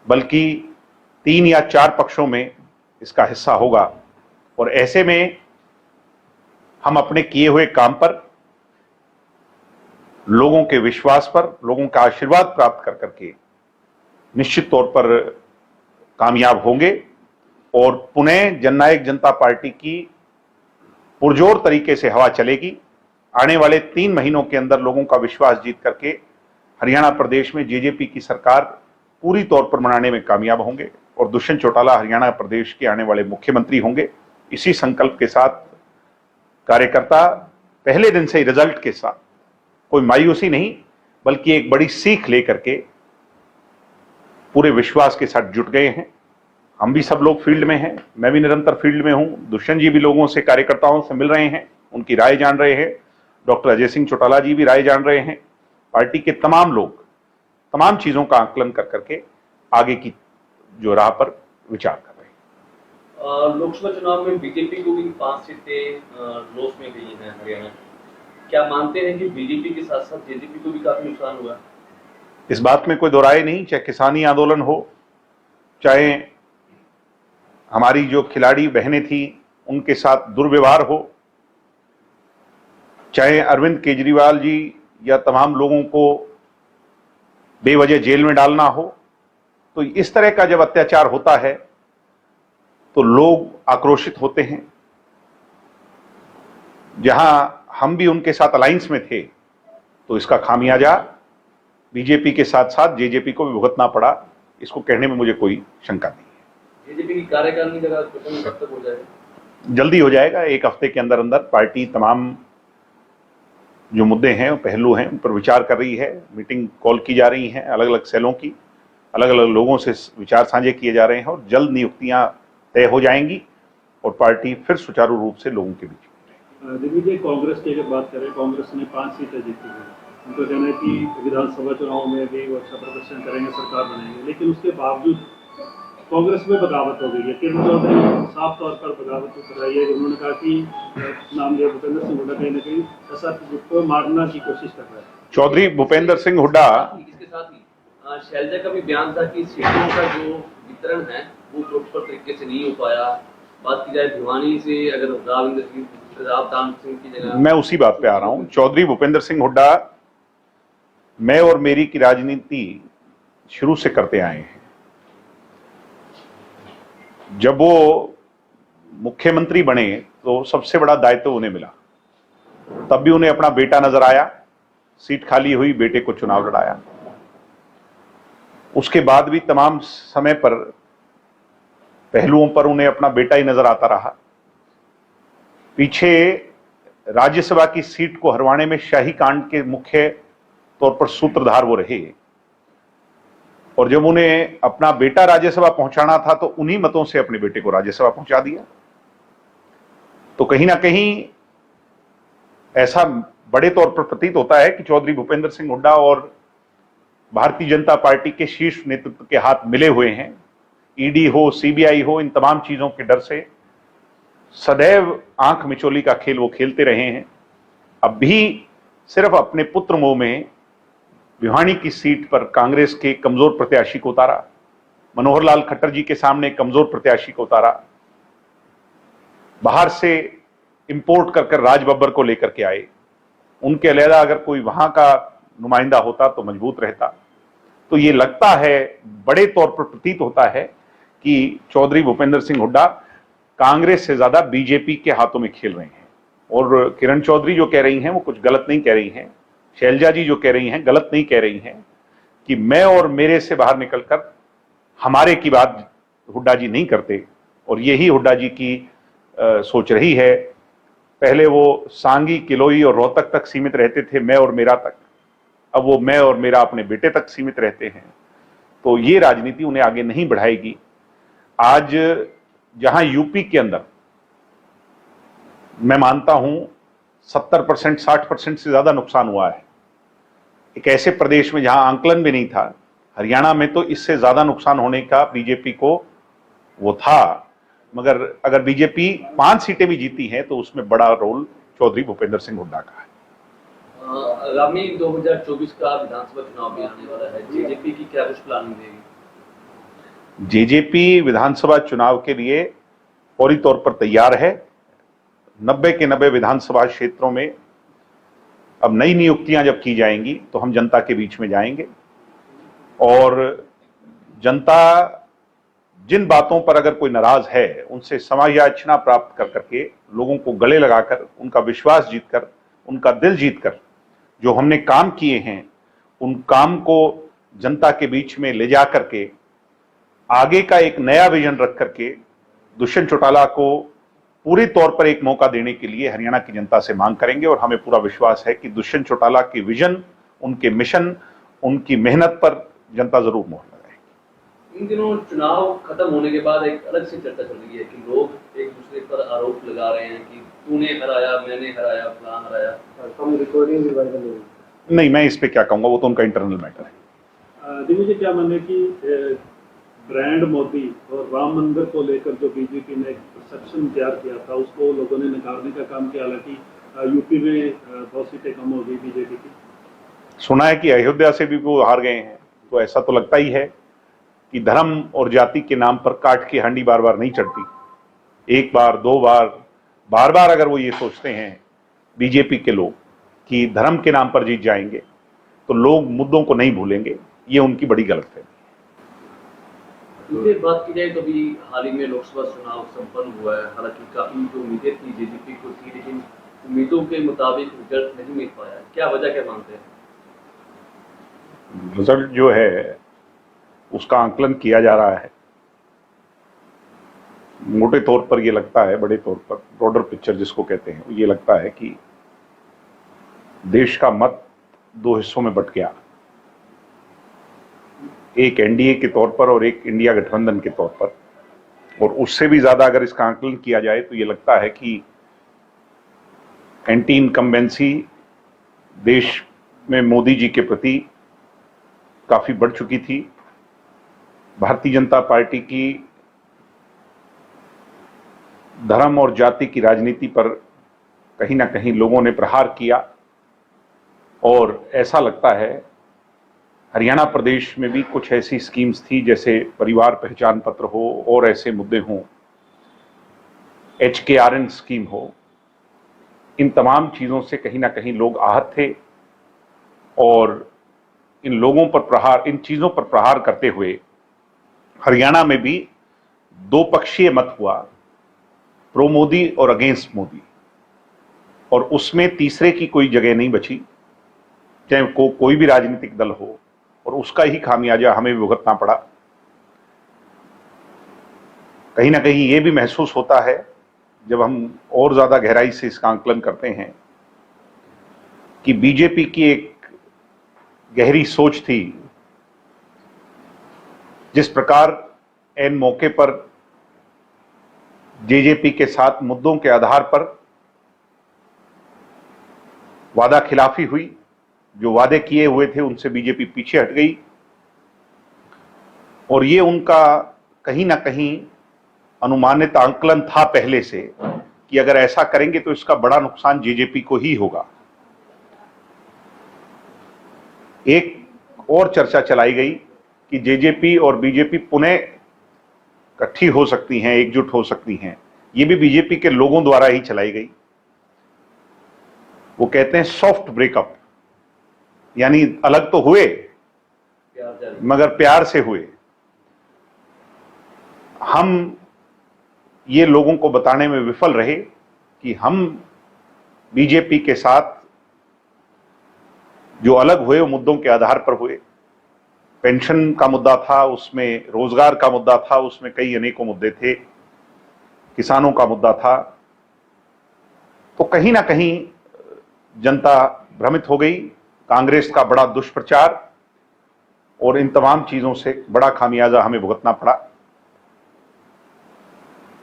बल्कि 3 या 4 पक्षों में इसका हिस्सा होगा। और ऐसे में हम अपने किए हुए काम पर, लोगों के विश्वास पर, लोगों का आशीर्वाद प्राप्त कर करके निश्चित तौर पर कामयाब होंगे और पुनः जननायक जनता पार्टी की पुरजोर तरीके से हवा चलेगी। आने वाले 3 महीनों के अंदर लोगों का विश्वास जीत करके हरियाणा प्रदेश में जेजेपी की सरकार पूरी तौर पर बनाने में कामयाब होंगे और दुष्यंत चौटाला हरियाणा प्रदेश के आने वाले मुख्यमंत्री होंगे। इसी संकल्प के साथ कार्यकर्ता पहले दिन से ही रिजल्ट के साथ कोई मायूसी नहीं, बल्कि एक बड़ी सीख लेकर के पूरे विश्वास के साथ जुट गए हैं। हम भी सब लोग फील्ड में हैं, मैं भी निरंतर फील्ड में हूं, दुष्यंत जी भी लोगों से, कार्यकर्ताओं से मिल रहे हैं, उनकी राय जान रहे हैं, डॉक्टर अजय सिंह चौटाला जी भी राय जान रहे हैं। पार्टी के तमाम लोग तमाम चीजों का आकलन कर करके आगे की जो राह पर विचार कर रहे हैं। लोकसभा चुनाव में बीजेपी को भी 5 सीटें लॉस में गई हैं हरियाणा। क्या मानते हैं कि बीजेपी के साथ साथ जेजेपी को भी काफी नुकसान हुआ? इस बात में कोई दो राय नहीं। चाहे किसानी आंदोलन हो, चाहे हमारी जो खिलाड़ी बहनें थी उनके साथ दुर्व्यवहार हो, चाहे अरविंद केजरीवाल जी या तमाम लोगों को बेवजह जेल में डालना हो, तो इस तरह का जब अत्याचार होता है तो लोग आक्रोशित होते हैं। जहां हम भी उनके साथ अलायंस में थे तो इसका खामियाजा बीजेपी के साथ साथ जेजेपी को भी भुगतना पड़ा, इसको कहने में मुझे कोई शंका नहीं है। जेजेपी की कार्यकारिणी का गठन कब तक हो जाएगा? जल्दी हो जाएगा, 1 हफ्ते के अंदर अंदर। पार्टी तमाम जो मुद्दे हैं, पहलू हैं, उन पर विचार कर रही है। मीटिंग कॉल की जा रही हैं, अलग अलग सेलों की, अलग अलग लोगों से विचार साझे किए जा रहे हैं और जल्द नियुक्तियां तय हो जाएंगी और पार्टी फिर सुचारू रूप से लोगों के बीच। दिग्विजय, कांग्रेस की अगर बात करें, कांग्रेस ने 5 सीटें जीती हैं। उनको कहना है कि विधानसभा चुनाव में भी वो अच्छा प्रदर्शन करेंगे, सरकार बनाएंगे, लेकिन उसके बावजूद कांग्रेस में बगावत हो गई है। किरण चौधरी ने साफ तौर पर बगावत कराई है। उन्होंने कहा कि नाम लिया भूपेंद्र सिंह हुड्डा कहीं ना कहीं ऐसा को मारना की कोशिश कर रहा है। चौधरी भूपेंद्र सिंह हुड्डा, इसके साथ ही शैलजा का भी बयान था कि सीटों का जो वितरण है वो प्रॉपर तरीके से नहीं हो पाया। बात की जाए भिवानी से, अगर रावदान सिंह की जगह, मैं उसी बात पे आ रहा हूं। चौधरी भूपेंद्र सिंह हुड्डा, मैं और मेरी की राजनीति शुरू से करते आए हैं। जब वो मुख्यमंत्री बने तो सबसे बड़ा दायित्व उन्हें मिला, तब भी उन्हें अपना बेटा नजर आया, सीट खाली हुई, बेटे को चुनाव लड़ाया। उसके बाद भी तमाम समय पर पहलुओं पर उन्हें अपना बेटा ही नजर आता रहा। पीछे राज्यसभा की सीट को हरवाने में शाही कांड के मुख्य तौर पर सूत्रधार वो रहे और जब उन्हें अपना बेटा राज्यसभा पहुंचाना था तो उन्हीं मतों से अपने बेटे को राज्यसभा पहुंचा दिया। तो कहीं ना कहीं ऐसा बड़े तौर पर प्रतीत होता है कि चौधरी भूपेंद्र सिंह हुड्डा और भारतीय जनता पार्टी के शीर्ष नेतृत्व के हाथ मिले हुए हैं। ईडी हो, सीबीआई हो, इन तमाम चीजों के डर से सदैव आंख मिचोली का खेल वो खेलते रहे हैं। अब भी सिर्फ अपने पुत्र मोह में भिवानी की सीट पर कांग्रेस के कमजोर प्रत्याशी को उतारा, मनोहर लाल खट्टर जी के सामने कमजोर प्रत्याशी को उतारा, बाहर से इंपोर्ट कर राज बब्बर को लेकर के आए। उनके अलहदा अगर कोई वहां का नुमाइंदा होता तो मजबूत रहता। तो ये लगता है, बड़े तौर पर प्रतीत होता है कि चौधरी भूपेंद्र सिंह हुड्डा कांग्रेस से ज्यादा बीजेपी के हाथों में खेल रहे हैं। और किरण चौधरी जो कह रही हैं वो कुछ गलत नहीं कह रही हैं, शैलजा जी जो कह रही हैं गलत नहीं कह रही हैं कि मैं और मेरे से बाहर निकलकर हमारे की बात हुड्डा जी नहीं करते। और यही हुड्डा जी की सोच रही है पहले वो सांगी, किलोई और रोहतक तक सीमित रहते थे, मैं और मेरा तक। अब वो मैं और मेरा अपने बेटे तक सीमित रहते हैं। तो ये राजनीति उन्हें आगे नहीं बढ़ाएगी। आज जहां यूपी के अंदर मैं मानता हूं 70%, 60% से ज्यादा नुकसान हुआ है, एक ऐसे प्रदेश में जहां आंकलन भी नहीं था, हरियाणा में तो इससे ज्यादा नुकसान होने का बीजेपी को वो था। मगर अगर बीजेपी 5 सीटें भी जीती हैं तो उसमें बड़ा रोल चौधरी भूपेंद्र सिंह हुड्डा का है। आगामी 2024 का विधानसभा चुनाव भी आने वाला है, जेजेपी की क्या कुछ प्लानिंग रहेगी? जेजेपी विधानसभा चुनाव के लिए फौरी तौर पर तैयार है। 90 के 90 विधानसभा क्षेत्रों में अब नई नियुक्तियां जब की जाएंगी तो हम जनता के बीच में जाएंगे और जनता जिन बातों पर अगर कोई नाराज है उनसे समायाचना प्राप्त कर करके, लोगों को गले लगाकर, उनका विश्वास जीतकर, उनका दिल जीतकर जो हमने काम किए हैं उन काम को जनता के बीच में ले जा करके आगे का एक नया विजन रख करके दुष्यंत चौटाला को पूरे तौर पर एक मौका देने के लिए हरियाणा की जनता से मांग करेंगे। और हमें पूरा विश्वास है कि दुष्यंत चौटाला के विजन, उनके मिशन, उनकी मेहनत पर जनता जरूर मोहर लगाएगी। इन दिनों चुनाव खत्म होने के बाद एक अलग सी चर्चा चल रही है कि लोग एक दूसरे पर आरोप लगा रहे हैं कि तूने हराया, मैंने हराया, फलां हराया। Some recording भी वायरल हो रही नहीं, मैं इस पे क्या कहूंगा, वो तो उनका इंटरनल मैटर है। दिव्य जी, क्या मानना है कि ब्रांड मोदी और राम मंदिर को लेकर जो बीजेपी ने एक परसेप्शन तैयार किया था उसको लोगों ने नकारने का काम किया। हालांकि यूपी में 2 सीटें कम हो गई बीजेपी की। सुना है कि अयोध्या से भी वो हार गए हैं, तो ऐसा तो लगता ही है कि धर्म और जाति के नाम पर काट की हांडी बार बार नहीं चढ़ती। एक बार, 2 बार, बार बार अगर वो ये सोचते हैं बीजेपी के लोग कि धर्म के नाम पर जीत जाएंगे तो लोग मुद्दों को नहीं भूलेंगे, ये उनकी बड़ी गलतफहमी है। दूसरी बात की जाए तो अभी हाल ही में लोकसभा चुनाव संपन्न हुआ है। हालांकि काफी जो उम्मीदें थी जेजेपी को थी, लेकिन उम्मीदों के मुताबिक रिजल्ट नहीं मिल पाया। क्या वजह, क्या मानते हैं? रिजल्ट जो है उसका आंकलन किया जा रहा है। मोटे तौर पर ये लगता है, बड़े तौर पर ब्रॉडर पिक्चर जिसको कहते हैं, ये लगता है कि देश का मत 2 हिस्सों में बट गया, एक एनडीए के तौर पर और एक इंडिया गठबंधन के तौर पर। और उससे भी ज्यादा अगर इसका आंकलन किया जाए तो ये लगता है कि एंटी इनकम्बेंसी देश में मोदी जी के प्रति काफी बढ़ चुकी थी। भारतीय जनता पार्टी की धर्म और जाति की राजनीति पर कहीं ना कहीं लोगों ने प्रहार किया और ऐसा लगता है हरियाणा प्रदेश में भी कुछ ऐसी स्कीम्स थी जैसे परिवार पहचान पत्र हो और ऐसे मुद्दे हों, HKRN स्कीम हो, इन तमाम चीज़ों से कहीं ना कहीं लोग आहत थे और इन लोगों पर प्रहार, इन चीज़ों पर प्रहार करते हुए हरियाणा में भी 2 पक्षीय मत हुआ, प्रो मोदी और अगेंस्ट मोदी, और उसमें तीसरे की कोई जगह नहीं बची, चाहे कोई भी राजनीतिक दल हो, और उसका ही खामियाजा हमें भी भुगतना पड़ा। कहीं ना कहीं ये भी महसूस होता है जब हम और ज्यादा गहराई से इसका आंकलन करते हैं कि बीजेपी की एक गहरी सोच थी, जिस प्रकार एन मौके पर जेजेपी के साथ मुद्दों के आधार पर वादा खिलाफी हुई, जो वादे किए हुए थे उनसे बीजेपी पीछे हट गई, और ये उनका कहीं ना कहीं अनुमानित आंकलन था पहले से कि अगर ऐसा करेंगे तो इसका बड़ा नुकसान जेजेपी को ही होगा। एक और चर्चा चलाई गई कि जेजेपी और बीजेपी पुनः इकट्ठी हो सकती हैं, एकजुट हो सकती हैं। ये भी बीजेपी के लोगों द्वारा ही चलाई गई। वो कहते हैं सॉफ्ट ब्रेकअप, यानी अलग तो हुए मगर प्यार से हुए। हम ये लोगों को बताने में विफल रहे कि हम बीजेपी के साथ जो अलग हुए वो मुद्दों के आधार पर हुए। पेंशन का मुद्दा था, उसमें रोजगार का मुद्दा था, उसमें कई अनेकों मुद्दे थे, किसानों का मुद्दा था। तो कहीं ना कहीं जनता भ्रमित हो गई। कांग्रेस का बड़ा दुष्प्रचार और इन तमाम चीजों से बड़ा खामियाजा हमें भुगतना पड़ा।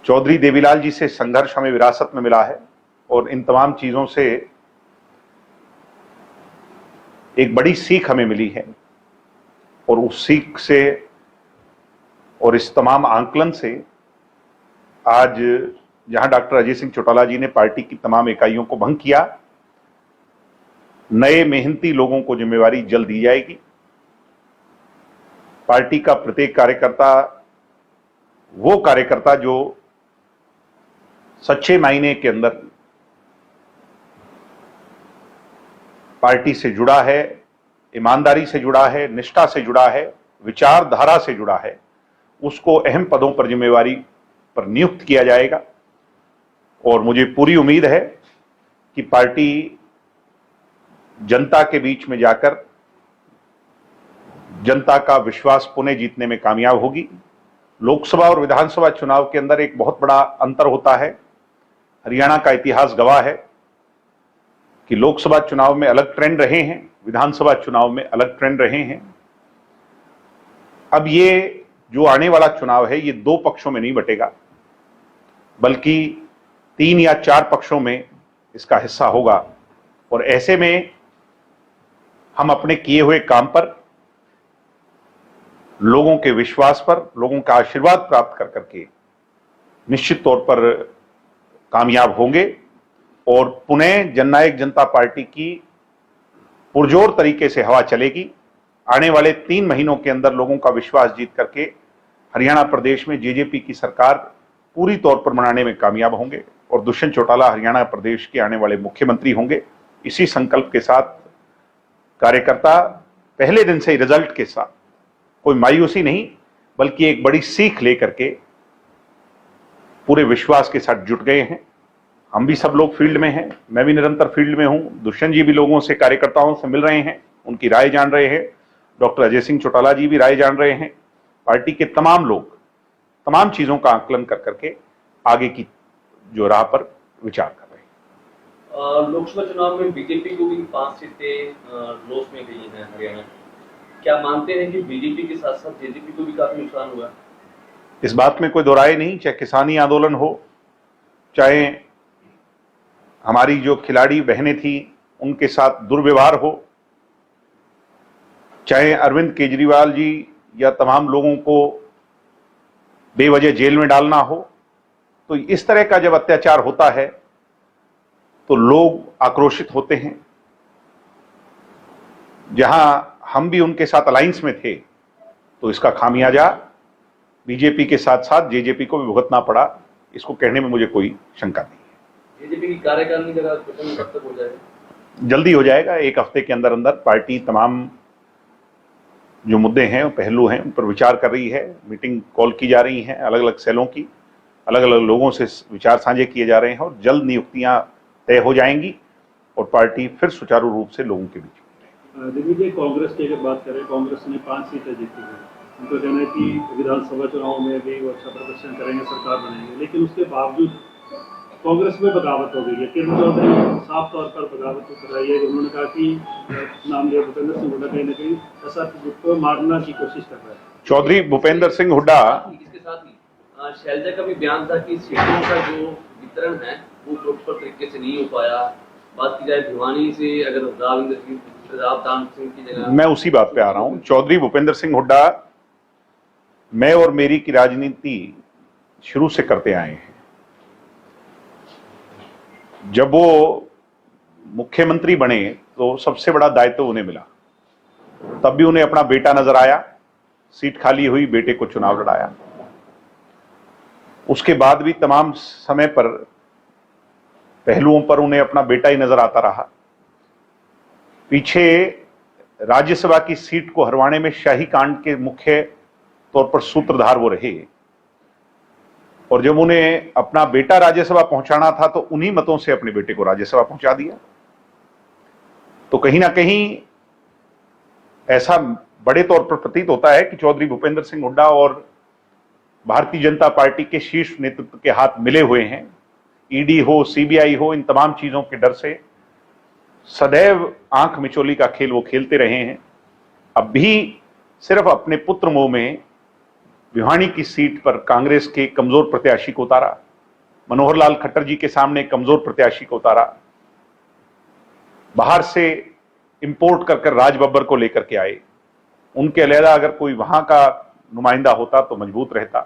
चौधरी देवीलाल जी से संघर्ष हमें विरासत में मिला है और इन तमाम चीजों से एक बड़ी सीख हमें मिली है और उस सीख से और इस तमाम आंकलन से आज जहां डॉक्टर अजय सिंह चौटाला जी ने पार्टी की तमाम इकाइयों को भंग किया, नए मेहनती लोगों को जिम्मेवारी जल्द दी जाएगी। पार्टी का प्रत्येक कार्यकर्ता वो कार्यकर्ता जो सच्चे मायने के अंदर पार्टी से जुड़ा है, ईमानदारी से जुड़ा है, निष्ठा से जुड़ा है, विचारधारा से जुड़ा है, उसको अहम पदों पर जिम्मेवारी पर नियुक्त किया जाएगा। और मुझे पूरी उम्मीद है कि पार्टी जनता के बीच में जाकर जनता का विश्वास पुनः जीतने में कामयाब होगी। लोकसभा और विधानसभा चुनाव के अंदर एक बहुत बड़ा अंतर होता है। हरियाणा का इतिहास गवाह है कि लोकसभा चुनाव में अलग ट्रेंड रहे हैं, विधानसभा चुनाव में अलग ट्रेंड रहे हैं। अब ये जो आने वाला चुनाव है ये दो पक्षों में नहीं बटेगा, बल्कि 3 या 4 पक्षों में इसका हिस्सा होगा। और ऐसे में हम अपने किए हुए काम पर, लोगों के विश्वास पर, लोगों का आशीर्वाद प्राप्त कर करके निश्चित तौर पर कामयाब होंगे और पुनः जननायक जनता पार्टी की पुरजोर तरीके से हवा चलेगी। आने वाले 3 महीनों के अंदर लोगों का विश्वास जीत करके हरियाणा प्रदेश में जेजेपी की सरकार पूरी तौर पर बनाने में कामयाब होंगे और दुष्यंत चौटाला हरियाणा प्रदेश के आने वाले मुख्यमंत्री होंगे। इसी संकल्प के साथ कार्यकर्ता पहले दिन से ही रिजल्ट के साथ कोई मायूसी नहीं, बल्कि एक बड़ी सीख लेकर के पूरे विश्वास के साथ जुट गए हैं। हम भी सब लोग फील्ड में हैं, मैं भी निरंतर फील्ड में हूं। दुष्यंत जी भी लोगों से, कार्यकर्ताओं से मिल रहे हैं, उनकी राय जान रहे हैं। डॉक्टर अजय सिंह चौटाला जी भी राय जान रहे हैं। पार्टी के तमाम लोग तमाम चीजों का आकलन कर करके आगे की जो राह पर विचार कर रहे हैं। लोकसभा चुनाव में बीजेपी को भी 5 सीटें लॉस में गई हैं हरियाणा। क्या मानते हैं कि बीजेपी के साथ साथ जेजेपी को भी काफी नुकसान हुआ? इस बात में कोई दो राय नहीं। चाहे किसानी आंदोलन हो, चाहे हमारी जो खिलाड़ी बहनें थी उनके साथ दुर्व्यवहार हो, चाहे अरविंद केजरीवाल जी या तमाम लोगों को बेवजह जेल में डालना हो, तो इस तरह का जब अत्याचार होता है तो लोग आक्रोशित होते हैं। जहां हम भी उनके साथ अलायंस में थे तो इसका खामियाजा बीजेपी के साथ साथ जेजेपी को भी भुगतना पड़ा। इसको कहने में मुझे कोई शंका नहीं है। जेजेपी की कार्यकारिणी का गठन कब तक हो जाएगा? जल्दी हो जाएगा। 1 हफ्ते के अंदर अंदर पार्टी तमाम जो मुद्दे हैं, पहलू हैं, उन पर विचार कर रही है। मीटिंग कॉल की जा रही हैं, अलग अलग सेलों की, अलग अलग लोगों से विचार साझे किए जा रहे हैं और जल्द नियुक्तियां तय हो जाएंगी और पार्टी फिर सुचारू रूप से लोगों के बीच। दिग्विजय, कांग्रेस की अगर बात करें, कांग्रेस ने 5 सीटें जीती हैं। उनको कहना है कि विधानसभा चुनाव में भी वो अच्छा प्रदर्शन करेंगे, सरकार बनाएंगे, लेकिन उसके बावजूद कांग्रेस में बगावत हो गई है। किरण चौधरी साफ तौर पर बगावत कर रही है। उन्होंने कहा कि नाम लिया भूपेंद्र सिंह हुड्डा कहीं ना कहीं ऐसा को मारना की कोशिश कर रहा है। चौधरी भूपेंद्र सिंह हुड्डा, इसके साथ ही शैलजा का भी बयान था कि सीटों का जो वितरण है वो प्रॉपर तरीके से नहीं हो पाया। बात की जाए भिवानी से, अगर रावदान सिंह की जगह, मैं उसी बात पे आ रहा हूं। चौधरी भूपेंद्र सिंह हुड्डा, मैं और मेरी की राजनीति शुरू से करते आए हैं। जब वो मुख्यमंत्री बने तो सबसे बड़ा दायित्व उन्हें मिला। तब भी उन्हें अपना बेटा नजर आया, सीट खाली हुई, बेटे को चुनाव लड़ाया। उसके बाद भी तमाम समय पर पहलुओं पर उन्हें अपना बेटा ही नजर आता रहा। पीछे राज्यसभा की सीट को हरवाने में शाही कांड के मुख्य तौर पर सूत्रधार वो रहे और जब उन्हें अपना बेटा राज्यसभा पहुंचाना था तो उन्हीं मतों से अपने बेटे को राज्यसभा पहुंचा दिया। तो कहीं ना कहीं ऐसा बड़े तौर पर प्रतीत होता है कि चौधरी भूपेंद्र सिंह हुड्डा और भारतीय जनता पार्टी के शीर्ष नेतृत्व के हाथ मिले हुए हैं। ईडी हो, सीबीआई हो, इन तमाम चीजों के डर से सदैव आंख मिचोली का खेल वो खेलते रहे हैं। अब भी सिर्फ अपने पुत्र मोह में भिवानी की सीट पर कांग्रेस के कमजोर प्रत्याशी को उतारा, मनोहर लाल खट्टर जी के सामने कमजोर प्रत्याशी को उतारा, बाहर से इंपोर्ट कर राज बब्बर को लेकर के आए। उनके अलहदा अगर कोई वहां का नुमाइंदा होता तो मजबूत रहता।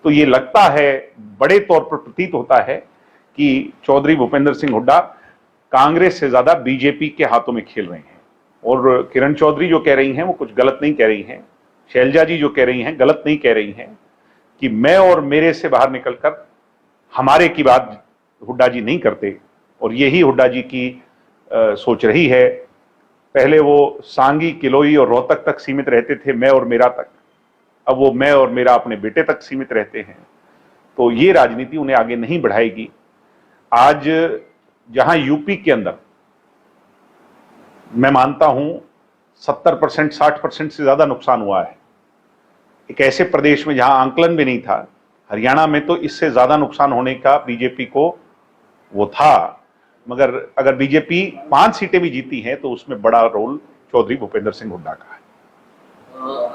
तो ये लगता है, बड़े तौर पर प्रतीत होता है कि चौधरी भूपेंद्र सिंह हुड्डा कांग्रेस से ज्यादा बीजेपी के हाथों में खेल रहे हैं। और किरण चौधरी जो कह रही हैं वो कुछ गलत नहीं कह रही हैं, शैलजा जी जो कह रही हैं गलत नहीं कह रही हैं कि मैं और मेरे से बाहर निकलकर हमारे की बात हुड्डा जी नहीं करते। और यही हुड्डा जी की सोच रही है। पहले वो सांगी, किलोई और रोहतक तक सीमित रहते थे, मैं और मेरा तक। अब वो मैं और मेरा अपने बेटे तक सीमित रहते हैं। तो ये राजनीति उन्हें आगे नहीं बढ़ाएगी। आज जहां यूपी के अंदर मैं मानता हूं 70%, 60% से ज्यादा नुकसान हुआ है, एक ऐसे प्रदेश में जहां आंकलन भी नहीं था, हरियाणा में तो इससे ज्यादा नुकसान होने का बीजेपी को वो था। मगर अगर बीजेपी 5 सीटें भी जीती हैं तो उसमें बड़ा रोल चौधरी भूपेंद्र सिंह हुड्डा का है।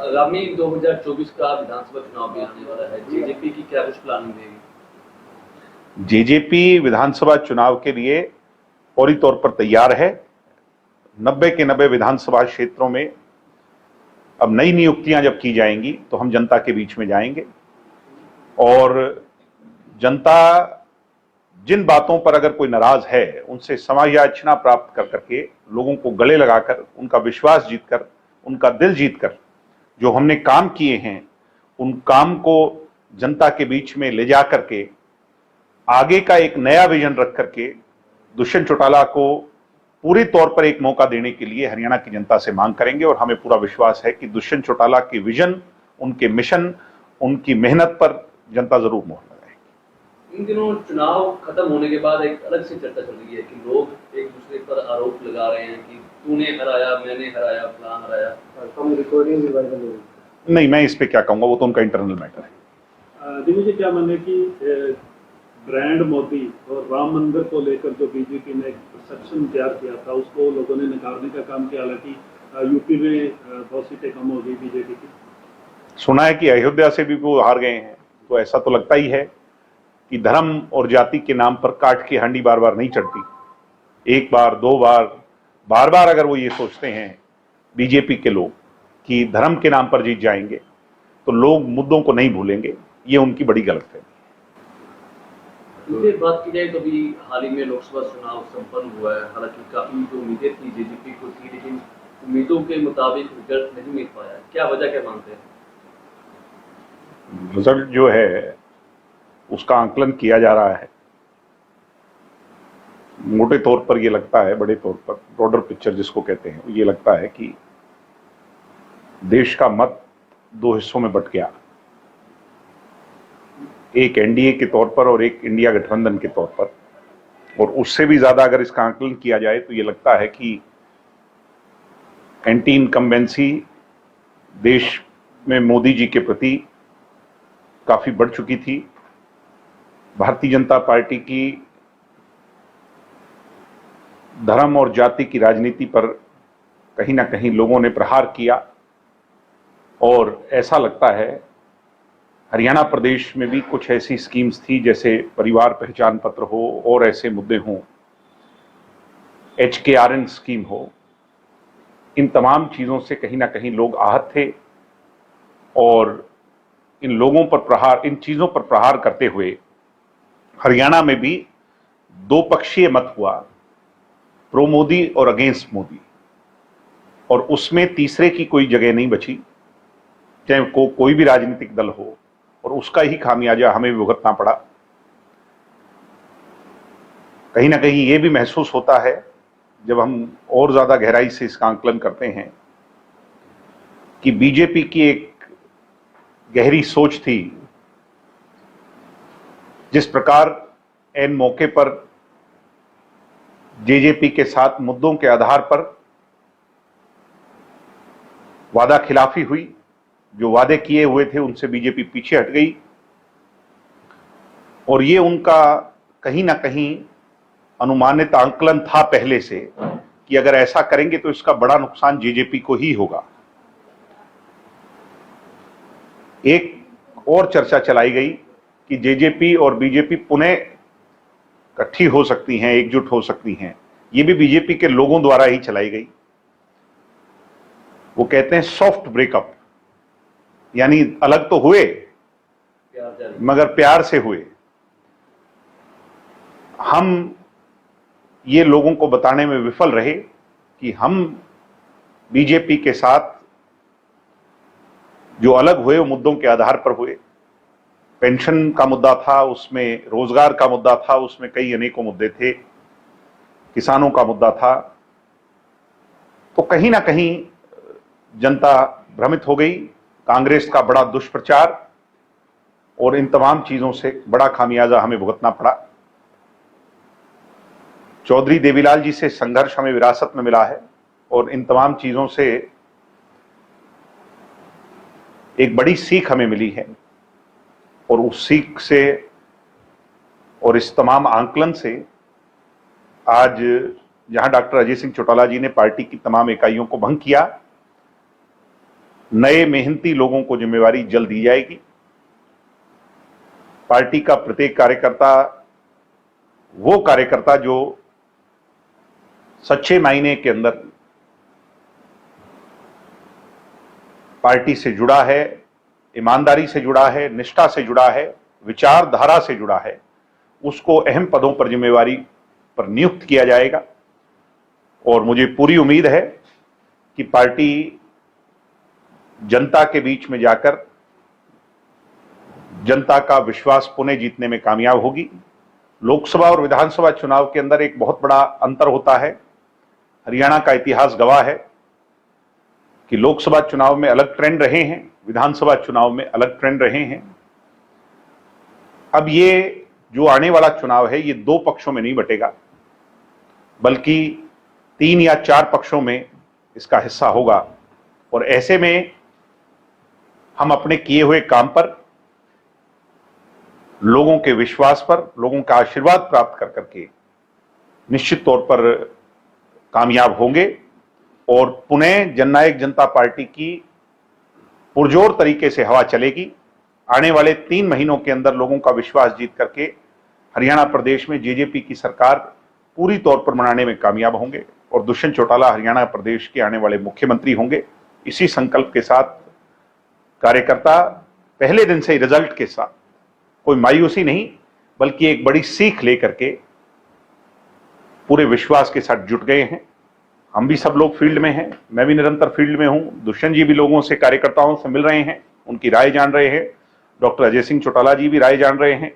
आगामी 2024 का विधानसभा चुनाव भी आने वाला है, जेजेपी की क्या कुछ प्लानिंग रहेगी? जेजेपी विधानसभा चुनाव के लिए फौरी तौर पर तैयार है। 90 के 90 विधानसभा क्षेत्रों में अब नई नियुक्तियां जब की जाएंगी तो हम जनता के बीच में जाएंगे और जनता जिन बातों पर अगर कोई नाराज है उनसे समायाचना प्राप्त कर करके, लोगों को गले लगाकर, उनका विश्वास जीतकर, उनका दिल जीतकर जो हमने काम किए हैं उन काम को जनता के बीच में ले जा करके आगे का एक नया विजन रख करके दुष्यंत चौटाला को पूरे तौर पर एक मौका देने के लिए हरियाणा की जनता से मांग करेंगे। और हमें पूरा विश्वास है कि दुष्यंत चौटाला के विजन, उनके मिशन, उनकी मेहनत पर जनता जरूर मोहर लगाएगी। इन दिनों चुनाव खत्म होने के बाद एक अलग सी चर्चा चल रही है कि लोग एक दूसरे पर आरोप लगा रहे हैं कि तूने हराया, मैंने हराया, फलां हराया। हम रिकॉर्डिंग भी वायरल हुई। नहीं, मैं इस पे क्या कहूंगा, वो तो उनका इंटरनल मैटर है। दिनेश जी, क्या मानना है कि ब्रांड मोदी और राम मंदिर को लेकर जो बीजेपी ने एक परसेप्शन तैयार किया था उसको लोगों ने नकारने का काम किया। हालांकि यूपी में 2 सीटें कम हो गई बीजेपी की। सुना है कि अयोध्या से भी वो हार गए हैं, तो ऐसा तो लगता ही है कि धर्म और जाति के नाम पर काट की हांडी बार बार नहीं चढ़ती। एक बार, 2 बार, बार बार अगर वो ये सोचते हैं बीजेपी के लोग कि धर्म के नाम पर जीत जाएंगे तो लोग मुद्दों को नहीं भूलेंगे। ये उनकी बड़ी गलतफहमी है। दूसरी बात की जाए तो अभी हाल ही में लोकसभा चुनाव संपन्न हुआ है। हालांकि काफी जो उम्मीदें थी जेजेपी को थी, लेकिन उम्मीदों के मुताबिक रिजल्ट नहीं मिल पाया। क्या वजह क्या मानते हैं? रिजल्ट जो है उसका आंकलन किया जा रहा है। मोटे तौर पर ये लगता है, बड़े तौर पर ब्रॉडर पिक्चर जिसको कहते हैं, ये लगता है कि देश का मत 2 हिस्सों में बट गया, एक एनडीए के तौर पर और एक इंडिया गठबंधन के तौर पर। और उससे भी ज्यादा अगर इसका आंकलन किया जाए तो ये लगता है कि एंटी इनकम्बेंसी देश में मोदी जी के प्रति काफी बढ़ चुकी थी। भारतीय जनता पार्टी की धर्म और जाति की राजनीति पर कहीं ना कहीं लोगों ने प्रहार किया और ऐसा लगता है हरियाणा प्रदेश में भी कुछ ऐसी स्कीम्स थी जैसे परिवार पहचान पत्र हो और ऐसे मुद्दे हों, HKRN स्कीम हो, इन तमाम चीजों से कहीं ना कहीं लोग आहत थे और इन लोगों पर प्रहार, इन चीजों पर प्रहार करते हुए हरियाणा में भी 2 पक्षीय मत हुआ, प्रो मोदी और अगेंस्ट मोदी, और उसमें तीसरे की कोई जगह नहीं बची, चाहे कोई भी राजनीतिक दल हो, और उसका ही खामियाजा हमें भुगतना पड़ा। कहीं ना कहीं ये भी महसूस होता है जब हम और ज्यादा गहराई से इसका आंकलन करते हैं कि बीजेपी की एक गहरी सोच थी। जिस प्रकार एन मौके पर जेजेपी के साथ मुद्दों के आधार पर वादा खिलाफी हुई, जो वादे किए हुए थे उनसे बीजेपी पीछे हट गई और ये उनका कहीं ना कहीं अनुमानित आंकलन था पहले से कि अगर ऐसा करेंगे तो इसका बड़ा नुकसान जेजेपी को ही होगा। एक और चर्चा चलाई गई कि जेजेपी और बीजेपी पुनः इकट्ठी हो सकती हैं, एकजुट हो सकती हैं। ये भी बीजेपी के लोगों द्वारा ही चलाई गई। वो कहते हैं सॉफ्ट ब्रेकअप, यानी अलग तो हुए मगर प्यार से हुए। हम ये लोगों को बताने में विफल रहे कि हम बीजेपी के साथ जो अलग हुए वो मुद्दों के आधार पर हुए। पेंशन का मुद्दा था, उसमें रोजगार का मुद्दा था, उसमें कई अनेकों मुद्दे थे, किसानों का मुद्दा था। तो कहीं ना कहीं जनता भ्रमित हो गई। कांग्रेस का बड़ा दुष्प्रचार और इन तमाम चीजों से बड़ा खामियाजा हमें भुगतना पड़ा। चौधरी देवीलाल जी से संघर्ष हमें विरासत में मिला है और इन तमाम चीजों से एक बड़ी सीख हमें मिली है। और उस सीख से और इस तमाम आंकलन से आज जहां डॉक्टर अजय सिंह चौटाला जी ने पार्टी की तमाम इकाइयों को भंग किया, नए मेहनती लोगों को जिम्मेवारी जल्द दी जाएगी। पार्टी का प्रत्येक कार्यकर्ता, वो कार्यकर्ता जो सच्चे मायने के अंदर पार्टी से जुड़ा है, ईमानदारी से जुड़ा है, निष्ठा से जुड़ा है, विचारधारा से जुड़ा है, उसको अहम पदों पर जिम्मेवारी पर नियुक्त किया जाएगा। और मुझे पूरी उम्मीद है कि पार्टी जनता के बीच में जाकर जनता का विश्वास पुनः जीतने में कामयाब होगी। लोकसभा और विधानसभा चुनाव के अंदर एक बहुत बड़ा अंतर होता है। हरियाणा का इतिहास गवाह है कि लोकसभा चुनाव में अलग ट्रेंड रहे हैं, विधानसभा चुनाव में अलग ट्रेंड रहे हैं। अब ये जो आने वाला चुनाव है ये दो पक्षों में नहीं बटेगा, बल्कि 3 या 4 पक्षों में इसका हिस्सा होगा। और ऐसे में हम अपने किए हुए काम पर, लोगों के विश्वास पर, लोगों का आशीर्वाद प्राप्त कर करके निश्चित तौर पर कामयाब होंगे और पुनः जननायक जनता पार्टी की पुरजोर तरीके से हवा चलेगी। आने वाले 3 महीनों के अंदर लोगों का विश्वास जीत करके हरियाणा प्रदेश में जेजेपी की सरकार पूरी तौर पर बनाने में कामयाब होंगे और दुष्यंत चौटाला हरियाणा प्रदेश के आने वाले मुख्यमंत्री होंगे। इसी संकल्प के साथ कार्यकर्ता पहले दिन से ही रिजल्ट के साथ कोई मायूसी नहीं, बल्कि एक बड़ी सीख लेकर के पूरे विश्वास के साथ जुट गए हैं। हम भी सब लोग फील्ड में हैं, मैं भी निरंतर फील्ड में हूं। दुष्यंत जी भी लोगों से, कार्यकर्ताओं से मिल रहे हैं, उनकी राय जान रहे हैं। डॉक्टर अजय सिंह चौटाला जी भी राय जान रहे हैं।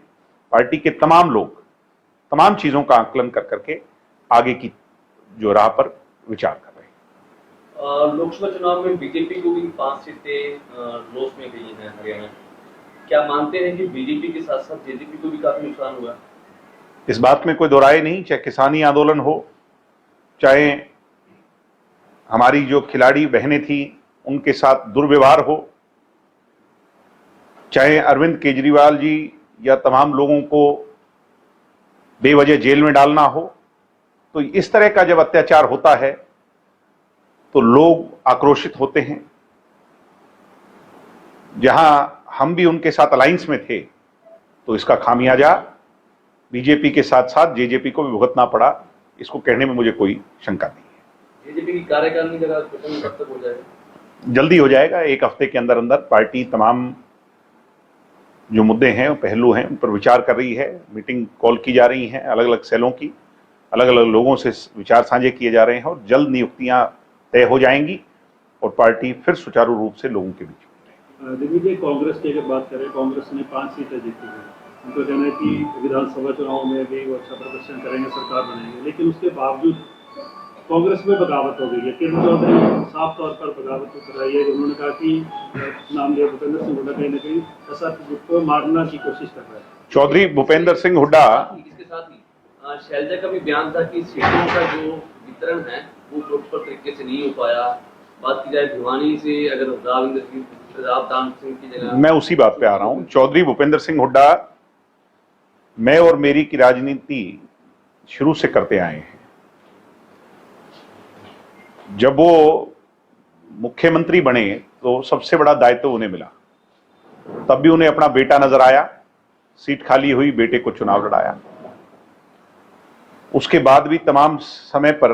पार्टी के तमाम लोग तमाम चीजों का आकलन कर करके आगे की जो राह पर विचार कर रहे हैं। लोकसभा चुनाव में बीजेपी को भी 5 सीटें लॉस में गई हैं हरियाणा। क्या मानते हैं कि बीजेपी के साथ साथ जेजेपी को भी काफी नुकसान हुआ? इस बात में कोई दो राय नहीं। चाहे किसानी आंदोलन हो, चाहे हमारी जो खिलाड़ी बहनें थी उनके साथ दुर्व्यवहार हो, चाहे अरविंद केजरीवाल जी या तमाम लोगों को बेवजह जेल में डालना हो, तो इस तरह का जब अत्याचार होता है तो लोग आक्रोशित होते हैं। जहां हम भी उनके साथ अलायंस में थे तो इसका खामियाजा बीजेपी के साथ साथ जेजेपी को भी भुगतना पड़ा। इसको कहने में मुझे कोई शंका नहीं है। जेजेपी की कार्यकारिणी का गठन कब तक हो जाएगा? जल्दी हो जाएगा। 1 हफ्ते के अंदर अंदर पार्टी तमाम जो मुद्दे हैं, पहलू हैं, उन पर विचार कर रही है। मीटिंग कॉल की जा रही हैं, अलग अलग सेलों की, अलग अलग लोगों से विचार साझे किए जा रहे हैं और जल्द नियुक्तियां तय हो जाएंगी और पार्टी फिर सुचारू रूप से लोगों के बीच में। दिग्विजय जी, कांग्रेस की अगर बात करें, कांग्रेस ने 5 सीटें जीती हैं। उनको कहना है कि विधानसभा चुनाव में भी वो अच्छा प्रदर्शन करेंगे, सरकार बनाएंगे, लेकिन उसके बावजूद कांग्रेस में बगावत हो गई है। किरण चौधरी साफ तौर पर बगावत कर रही है। उन्होंने कहा कि नाम लिया भूपेंद्र सिंह हुड्डा कहीं ना कहीं एसआरपी को मारना की कोशिश कर रहा है। चौधरी भूपेंद्र सिंह हुड्डा, इसके साथ ही शैलजा का भी बयान था कि सीटों का जो वितरण है वो प्रॉपर तरीके से नहीं हो पाया। बात की जाए भिवानी से, अगर राव दान सिंह की जगह, मैं उसी बात पे आ रहा हूं। चौधरी भूपेंद्र सिंह हुड्डा मैं और मेरी की राजनीति शुरू से करते आए हैं। जब वो मुख्यमंत्री बने तो सबसे बड़ा दायित्व उन्हें मिला। तब भी उन्हें अपना बेटा नजर आया, सीट खाली हुई, बेटे को चुनाव लड़ाया। उसके बाद भी तमाम समय पर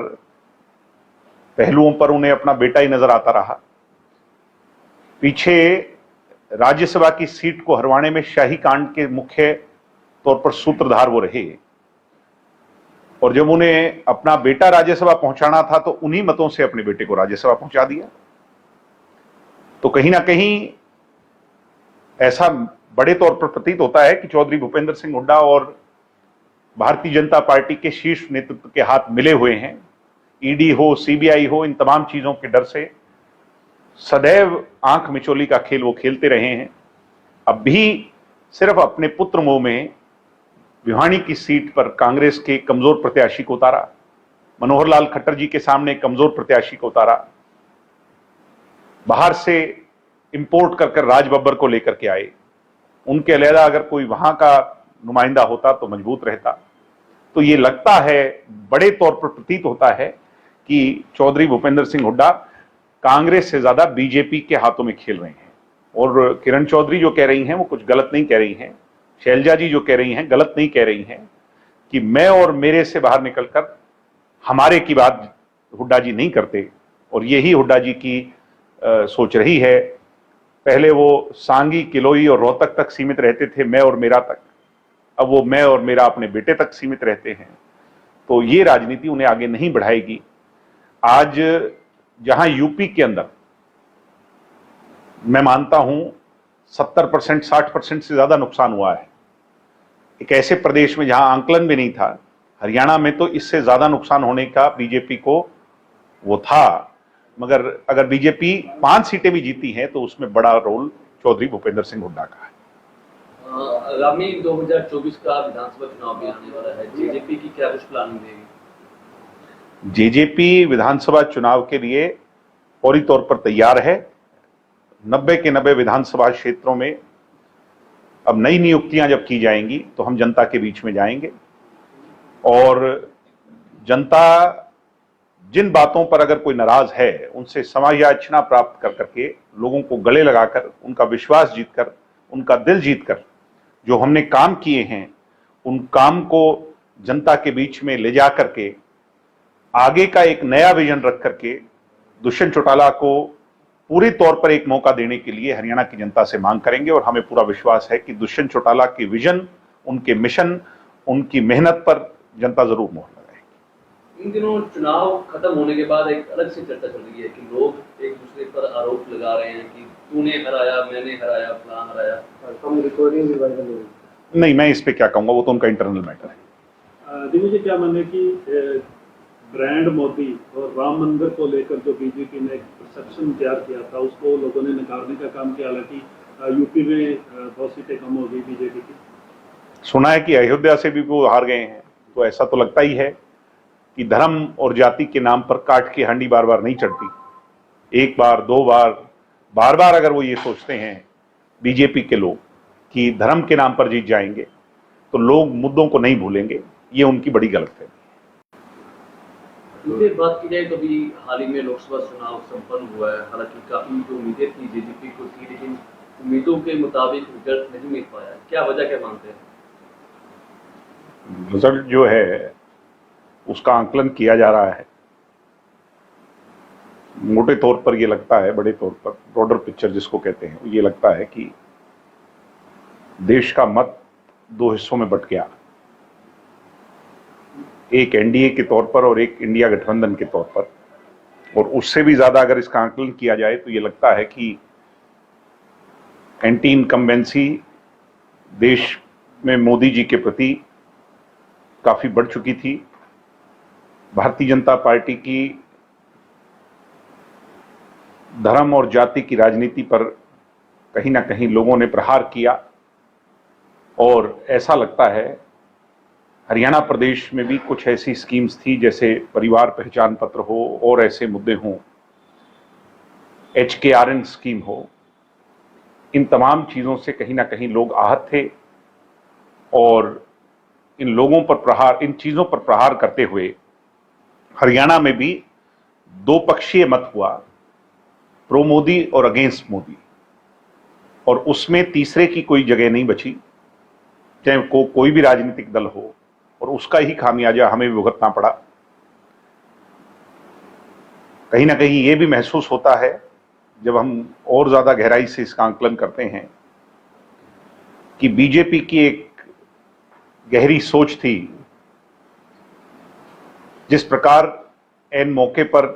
पहलुओं पर उन्हें अपना बेटा ही नजर आता रहा। पीछे राज्यसभा की सीट को हरवाने में शाही कांड के मुख्य तौर पर सूत्रधार वो रहे, और जब उन्हें अपना बेटा राज्यसभा पहुंचाना था तो उन्हीं मतों से अपने बेटे को राज्यसभा पहुंचा दिया। तो कहीं ना कहीं ऐसा बड़े तौर पर प्रतीत होता है कि चौधरी भूपेंद्र सिंह हुड्डा और भारतीय जनता पार्टी के शीर्ष नेतृत्व के हाथ मिले हुए हैं। ईडी हो, सीबीआई हो, इन तमाम चीजों के डर से सदैव आंख मिचौली का खेल वो खेलते रहे हैं। अब भी सिर्फ अपने पुत्र मोह में भिवानी की सीट पर कांग्रेस के कमजोर प्रत्याशी को उतारा, मनोहर लाल खट्टर जी के सामने कमजोर प्रत्याशी को उतारा, बाहर से इंपोर्ट कर राज बब्बर को लेकर के आए। उनके अलहदा अगर कोई वहां का नुमाइंदा होता तो मजबूत रहता। तो ये लगता है, बड़े तौर पर प्रतीत होता है कि चौधरी भूपेंद्र सिंह हुड्डा कांग्रेस से ज्यादा बीजेपी के हाथों में खेल रहे हैं। और किरण चौधरी जो कह रही हैं वो कुछ गलत नहीं कह रही हैं, शैलजा जी जो कह रही हैं गलत नहीं कह रही हैं कि मैं और मेरे से बाहर निकलकर हमारे की बात हुड्डा जी नहीं करते। और यही हुड्डा जी की सोच रही है। पहले वो सांगी, किलोई और रोहतक तक सीमित रहते थे, मैं और मेरा तक। अब वो मैं और मेरा अपने बेटे तक सीमित रहते हैं। तो ये राजनीति उन्हें आगे नहीं बढ़ाएगी। आज जहां यूपी के अंदर मैं मानता हूं 70%, 60% से ज्यादा नुकसान हुआ है, एक ऐसे प्रदेश में जहां आंकलन भी नहीं था, हरियाणा में तो इससे ज्यादा नुकसान होने का बीजेपी को वो था। मगर अगर बीजेपी 5 सीटें भी जीती हैं तो उसमें बड़ा रोल चौधरी भूपेंद्र सिंह हुड्डा का है। आगामी 2024 का विधानसभा चुनाव भी आने वाला है, जेजेपी की क्या कुछ प्लानिंग रहेगी? जेजेपी विधानसभा चुनाव के लिए फौरी तौर पर तैयार है। 90 के 90 विधानसभा क्षेत्रों में अब नई नियुक्तियां जब की जाएंगी तो हम जनता के बीच में जाएंगे, और जनता जिन बातों पर अगर कोई नाराज है उनसे समायाचना प्राप्त कर करके, लोगों को गले लगाकर, उनका विश्वास जीतकर, उनका दिल जीतकर जो हमने काम किए हैं उन काम को जनता के बीच में ले जा करके आगे का एक नया विजन रख करके दुष्यंत चौटाला को पूरे तौर पर एक मौका देने के लिए हरियाणा की जनता से मांग करेंगे। और हमें पूरा विश्वास है कि दुष्यंत चौटाला के विजन, उनके मिशन, उनकी मेहनत पर जनता जरूर मोहर लगाएगी। इन दिनों चुनाव खत्म होने के बाद एक अलग सी चर्चा चल रही है कि लोग एक दूसरे पर आरोप लगा रहे हैं कि तूने हराया, मैंने हराया, फलां हराया। हम रिकॉर्डिंग भी वायरल हो रही। नहीं, मैं इस पे क्या कहूंगा, वो तो उनका इंटरनल मैटर है। जी, मुझे क्या मानना है कि ब्रांड मोदी और राम मंदिर को लेकर जो बीजेपी ने एक परसेप्शन तैयार किया था उसको लोगों ने नकारने का काम किया। हालांकि यूपी में 2 सीटें कम हो गई बीजेपी की। सुना है कि अयोध्या से भी वो हार गए हैं, तो ऐसा तो लगता ही है कि धर्म और जाति के नाम पर काट की हांडी बार बार नहीं चढ़ती। एक बार, 2 बार, बार बार अगर वो ये सोचते हैं बीजेपी के लोग कि धर्म के नाम पर जीत जाएंगे तो लोग मुद्दों को नहीं भूलेंगे, ये उनकी बड़ी गलतफहमी है। फिर बात की जाए तो अभी हाल ही में लोकसभा चुनाव संपन्न हुआ है। हालांकि काफी जो उम्मीदें थी जेजेपी को थी, लेकिन उम्मीदों के मुताबिक रिजल्ट नहीं मिल पाया। क्या वजह क्या मानते हैं? रिजल्ट जो है उसका आंकलन किया जा रहा है। मोटे तौर पर ये लगता है, बड़े तौर पर ब्रॉडर पिक्चर जिसको कहते हैं, ये लगता है कि देश का मत 2 हिस्सों में बट गया, एक एनडीए के तौर पर और एक इंडिया गठबंधन के तौर पर। और उससे भी ज्यादा अगर इसका आंकलन किया जाए तो ये लगता है कि एंटी इनकम्बेंसी देश में मोदी जी के प्रति काफी बढ़ चुकी थी। भारतीय जनता पार्टी की धर्म और जाति की राजनीति पर कहीं ना कहीं लोगों ने प्रहार किया, और ऐसा लगता है हरियाणा प्रदेश में भी कुछ ऐसी स्कीम्स थी जैसे परिवार पहचान पत्र हो और ऐसे मुद्दे हों, HKRN स्कीम हो, इन तमाम चीजों से कहीं ना कहीं लोग आहत थे। और इन लोगों पर प्रहार, इन चीजों पर प्रहार करते हुए हरियाणा में भी दो पक्षीय मत हुआ, प्रो मोदी और अगेंस्ट मोदी, और उसमें तीसरे की कोई जगह नहीं बची, चाहे कोई भी राजनीतिक दल हो, और उसका ही खामियाजा हमें भी भुगतना पड़ा। कहीं ना कहीं ये भी महसूस होता है जब हम और ज्यादा गहराई से इसका आंकलन करते हैं कि बीजेपी की एक गहरी सोच थी, जिस प्रकार एन मौके पर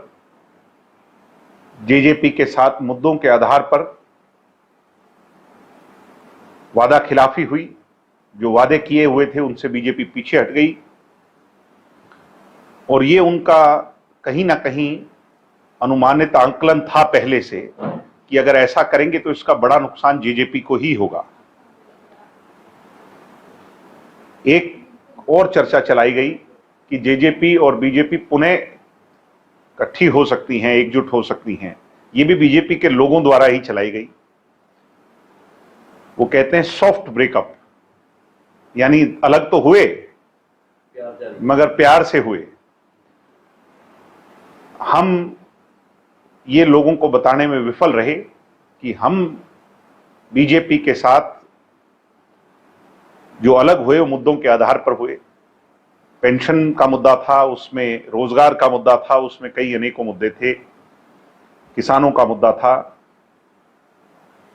जेजेपी के साथ मुद्दों के आधार पर वादा खिलाफी हुई, जो वादे किए हुए थे उनसे बीजेपी पीछे हट गई, और ये उनका कहीं ना कहीं अनुमानित आंकलन था पहले से कि अगर ऐसा करेंगे तो इसका बड़ा नुकसान जेजेपी को ही होगा। एक और चर्चा चलाई गई कि जेजेपी और बीजेपी पुनः इकट्ठी हो सकती हैं, एकजुट हो सकती हैं। ये भी बीजेपी के लोगों द्वारा ही चलाई गई। वो कहते हैं सॉफ्ट ब्रेकअप, यानी अलग तो हुए मगर प्यार से हुए। हम ये लोगों को बताने में विफल रहे कि हम बीजेपी के साथ जो अलग हुए वो मुद्दों के आधार पर हुए। पेंशन का मुद्दा था, उसमें रोजगार का मुद्दा था, उसमें कई अनेकों मुद्दे थे, किसानों का मुद्दा था।